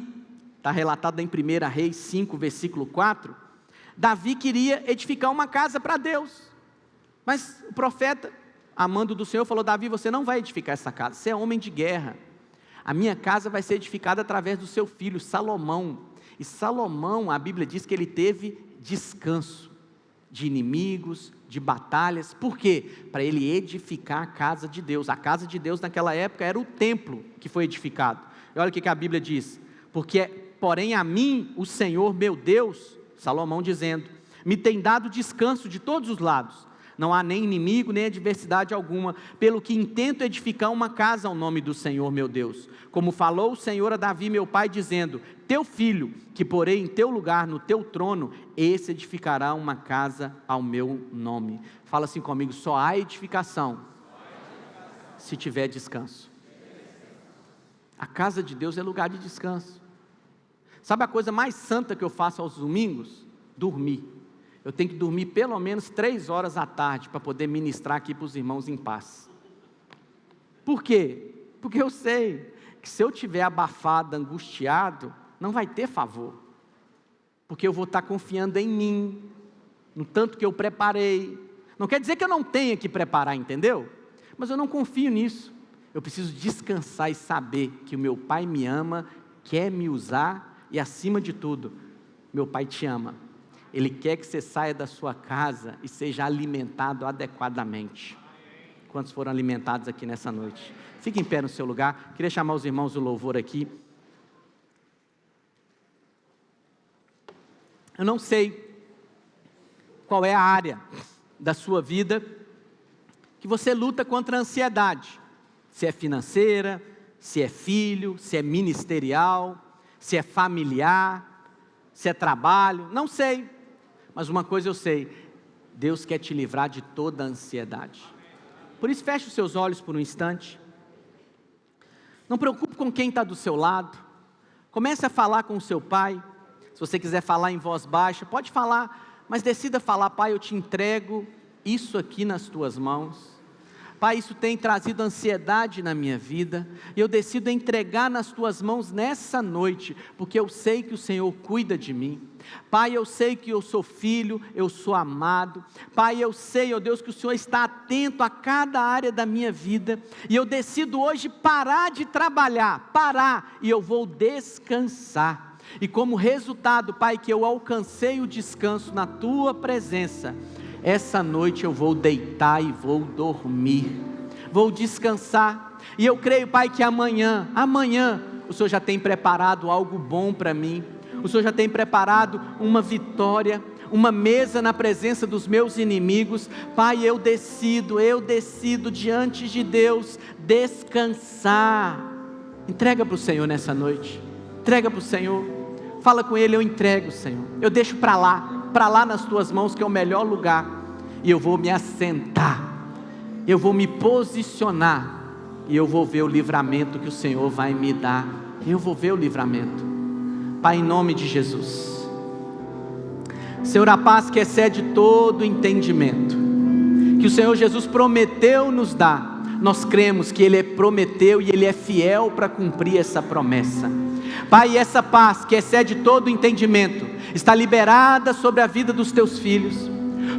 está relatado em 1 Reis 5, versículo 4, Davi queria edificar uma casa para Deus, mas o profeta, amando do Senhor, falou: Davi, você não vai edificar essa casa, você é homem de guerra, a minha casa vai ser edificada através do seu filho Salomão. E Salomão, a Bíblia diz que ele teve descanso de inimigos, de batalhas. Por quê? Para ele edificar a casa de Deus. A casa de Deus naquela época era o templo que foi edificado. E olha o que a Bíblia diz: porém a mim, o Senhor meu Deus, Salomão dizendo, me tem dado descanso de todos os lados, não há nem inimigo, nem adversidade alguma, pelo que intento edificar uma casa ao nome do Senhor meu Deus, como falou o Senhor a Davi meu pai, dizendo: teu filho, que porei em teu lugar, no teu trono, esse edificará uma casa ao meu nome. Fala assim comigo: só há edificação se tiver descanso. A casa de Deus é lugar de descanso. Sabe a coisa mais santa que eu faço aos domingos? Dormir. Eu tenho que dormir pelo menos 3 horas à tarde, para poder ministrar aqui para os irmãos em paz. Por quê? Porque eu sei que se eu estiver abafado, angustiado, não vai ter favor, porque eu vou estar confiando em mim, no tanto que eu preparei. Não quer dizer que eu não tenha que preparar, entendeu? Mas eu não confio nisso. Eu preciso descansar e saber que o meu Pai me ama, quer me usar, e acima de tudo, meu Pai te ama. Ele quer que você saia da sua casa e seja alimentado adequadamente. Quantos foram alimentados aqui nessa noite? Fique em pé no seu lugar. Queria chamar os irmãos do louvor aqui. Eu não sei qual é a área da sua vida que você luta contra a ansiedade. Se é financeira, se é filho, se é ministerial, se é familiar, se é trabalho, não sei. Mas uma coisa eu sei: Deus quer te livrar de toda a ansiedade. Por isso, feche os seus olhos por um instante. Não preocupe com quem está do seu lado. Comece a falar com o seu pai. Se você quiser falar em voz baixa, pode falar, mas decida falar: Pai, eu te entrego isso aqui nas tuas mãos. Pai, isso tem trazido ansiedade na minha vida, e eu decido entregar nas tuas mãos nessa noite, porque eu sei que o Senhor cuida de mim. Pai, eu sei que eu sou filho, eu sou amado. Pai, eu sei, ó Deus, que o Senhor está atento a cada área da minha vida, e eu decido hoje parar de trabalhar, e eu vou descansar. E como resultado, Pai, que eu alcancei o descanso na tua presença, essa noite eu vou deitar e vou dormir, vou descansar. E eu creio, Pai, que amanhã o Senhor já tem preparado algo bom para mim. O Senhor já tem preparado uma vitória, uma mesa na presença dos meus inimigos. Pai, eu decido diante de Deus descansar. Entrega para o Senhor nessa noite, entrega para o Senhor, fala com Ele: eu entrego, Senhor, eu deixo para lá nas tuas mãos, que é o melhor lugar, e eu vou me assentar, eu vou me posicionar, e eu vou ver o livramento que o Senhor vai me dar. Eu vou ver o livramento. Pai, em nome de Jesus, Senhor, a paz que excede todo entendimento, que o Senhor Jesus prometeu nos dar, nós cremos que Ele prometeu e Ele é fiel para cumprir essa promessa. Pai, essa paz que excede todo entendimento está liberada sobre a vida dos teus filhos.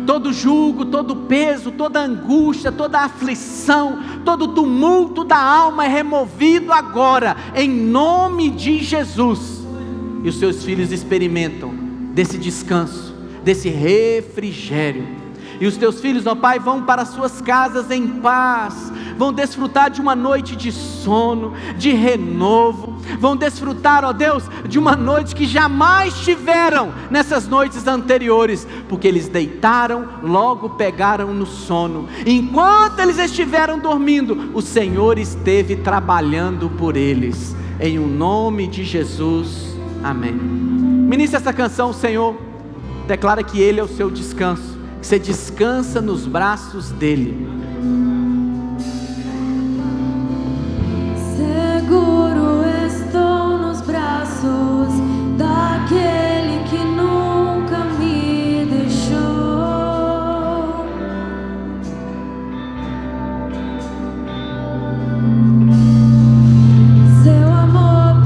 Todo jugo, todo peso, toda angústia, toda aflição, todo tumulto da alma é removido agora, em nome de Jesus. E os seus filhos experimentam desse descanso, desse refrigério. E os teus filhos, ó Pai, vão para as suas casas em paz, vão desfrutar de uma noite de sono, de renovo, vão desfrutar, ó Deus, de uma noite que jamais tiveram nessas noites anteriores, porque eles deitaram, logo pegaram no sono. Enquanto eles estiveram dormindo, o Senhor esteve trabalhando por eles, em o nome de Jesus, amém. Ministra essa canção, Senhor, declara que Ele é o seu descanso, que você descansa nos braços dEle. Seguro estou nos braços daquele que nunca me deixou. Seu amor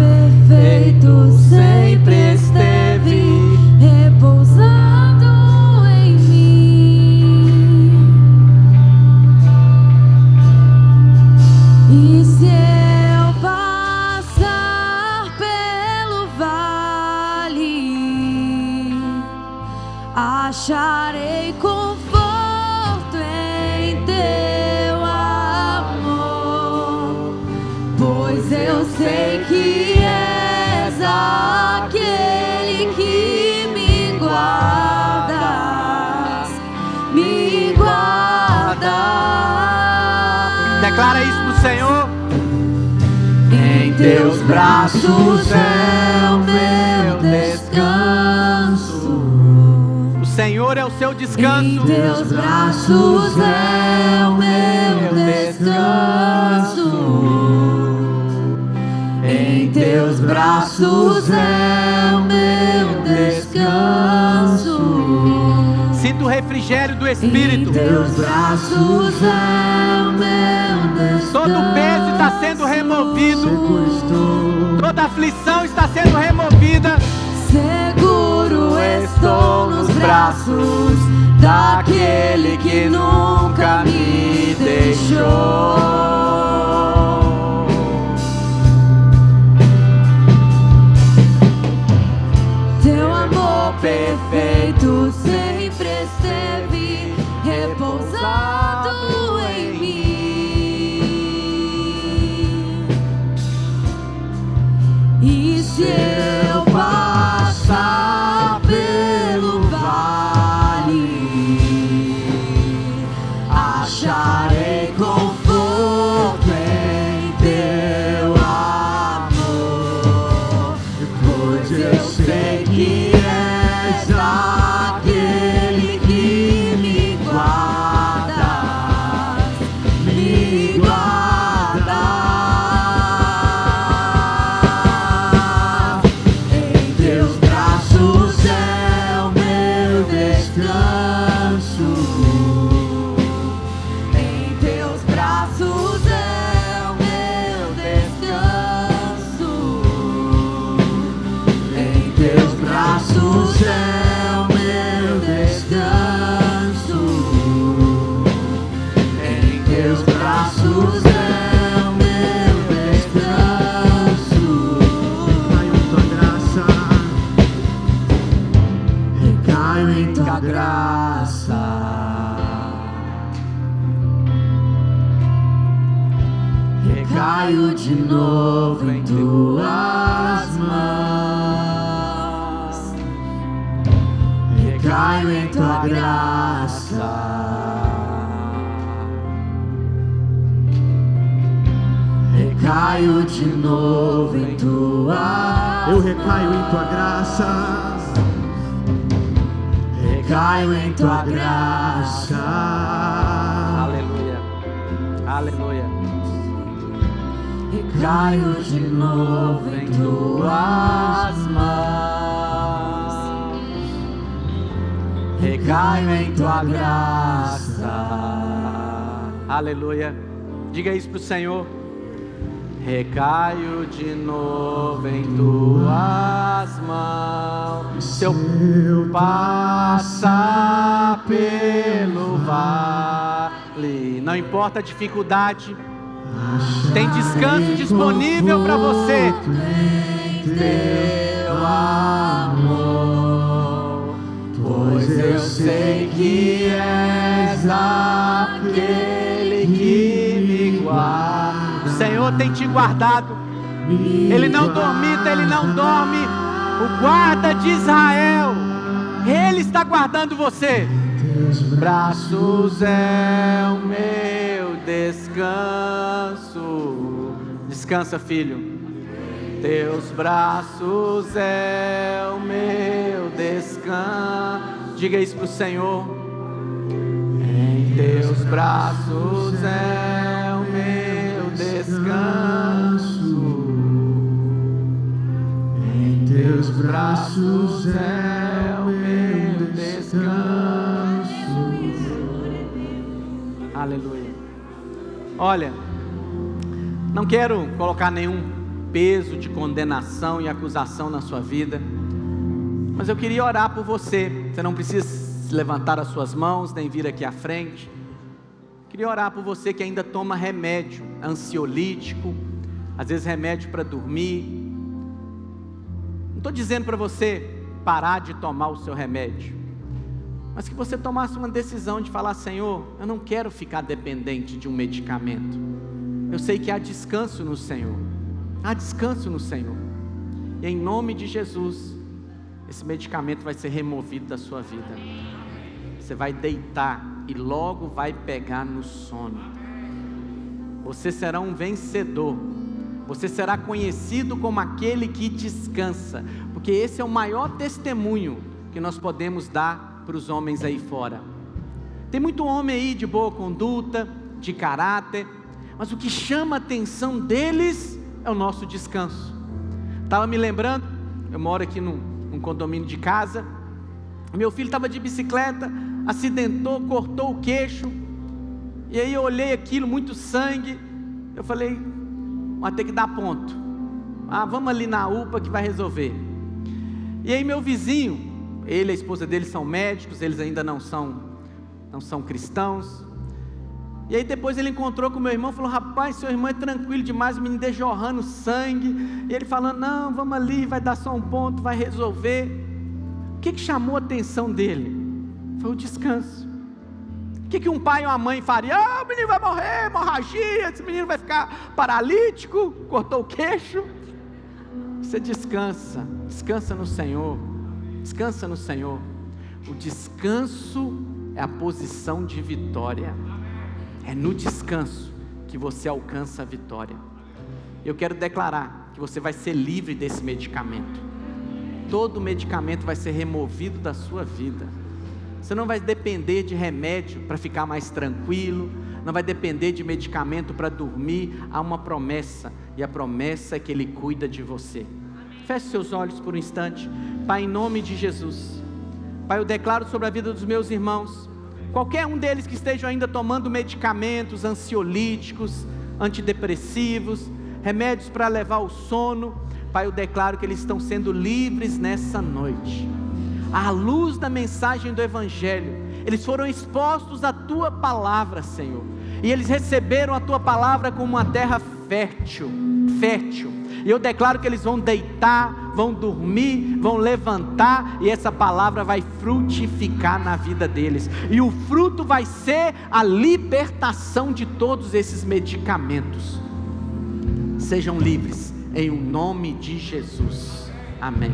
acharei conforto em teu amor, pois eu sei que és aquele que me guardas, me guardas. Declara isso pro Senhor. Em teus braços é o meu descanso. O Senhor é o seu descanso. Em teus braços é o meu descanso. Em teus braços é o meu descanso. Sinta o refrigério do Espírito. Em teus braços é o meu descanso. Todo o peso está sendo removido. Toda aflição está sendo removida. Seguro estou nos braços daquele que nunca me deixou. Teu amor perfeito sempre esteve repousado em mim. E se eu passar pelo vale, acharei conforto em teu amor, pois eu sei que és aquele que me guardas, me guardas. Em teus braços é o meu descanso. Em teus braços é o meu descanso. Em teus braços é o meu descanso. Em teus braços é o meu descanso. Recaio em tua graça. Recaio de novo em tuas mãos. Recaio em tua graça. Recaio de novo em tuas. Eu recaio em tua graça. Recaio em tua graça. Aleluia. Aleluia. Recaio de novo em tuas mãos. Recaio em tua graça. Aleluia. Diga isso pro Senhor. Recaio de novo em tuas mãos. Se eu passar pelo vale, não importa a dificuldade, tem descanso disponível para você. Teu amor, pois eu sei que és aquele que me guarda. O Senhor tem te guardado. Ele não dormita, Ele não dorme. O guarda de Israel, Ele está guardando você. Braços é o meu descanso. Descansa, filho. Teus braços é o meu descanso. Diga isso pro Senhor. Em teus braços é o meu descanso. Em teus braços é o meu descanso. Aleluia. Olha, não quero colocar nenhum peso de condenação e acusação na sua vida, mas eu queria orar por você. Você não precisa levantar as suas mãos, nem vir aqui à frente. Queria orar por você que ainda toma remédio ansiolítico, às vezes remédio para dormir. Não estou dizendo para você parar de tomar o seu remédio, mas que você tomasse uma decisão de falar: Senhor, eu não quero ficar dependente de um medicamento. Eu sei que há descanso no Senhor, há descanso no Senhor, e em nome de Jesus, esse medicamento vai ser removido da sua vida. Você vai deitar e logo vai pegar no sono. Você será um vencedor. Você será conhecido como aquele que descansa, porque esse é o maior testemunho que nós podemos dar para os homens aí fora. Tem muito homem aí de boa conduta, de caráter, mas o que chama a atenção deles é o nosso descanso. Estava me lembrando, eu moro aqui num condomínio de casa, meu filho estava de bicicleta, acidentou, cortou o queixo, e aí eu olhei aquilo, muito sangue, eu falei: vai ter que dar ponto, vamos ali na UPA que vai resolver. E aí meu vizinho, ele e a esposa dele são médicos, eles ainda não são cristãos, e aí depois ele encontrou com meu irmão, falou: rapaz, seu irmão é tranquilo demais, o menino dele jorrando sangue, e ele falando: não, vamos ali, vai dar só um ponto, vai resolver. O que chamou a atenção dele? Foi o descanso. O que um pai ou uma mãe faria? O menino vai morrer, hemorragia, esse menino vai ficar paralítico, cortou o queixo. Você descansa, descansa no Senhor, descansa no Senhor. O descanso é a posição de vitória, é no descanso que você alcança a vitória. Eu quero declarar que você vai ser livre desse medicamento. Todo medicamento vai ser removido da sua vida. Você não vai depender de remédio para ficar mais tranquilo, não vai depender de medicamento para dormir. Há uma promessa, e a promessa é que Ele cuida de você. Feche seus olhos por um instante. Pai, em nome de Jesus, Pai, eu declaro sobre a vida dos meus irmãos, qualquer um deles que estejam ainda tomando medicamentos ansiolíticos, antidepressivos, remédios para levar o sono, Pai, eu declaro que eles estão sendo livres nessa noite. À luz da mensagem do Evangelho, eles foram expostos à Tua Palavra, Senhor, e eles receberam a Tua Palavra como uma terra fértil, e eu declaro que eles vão deitar, vão dormir, vão levantar, e essa palavra vai frutificar na vida deles, e o fruto vai ser a libertação de todos esses medicamentos. Sejam livres, em nome de Jesus, amém.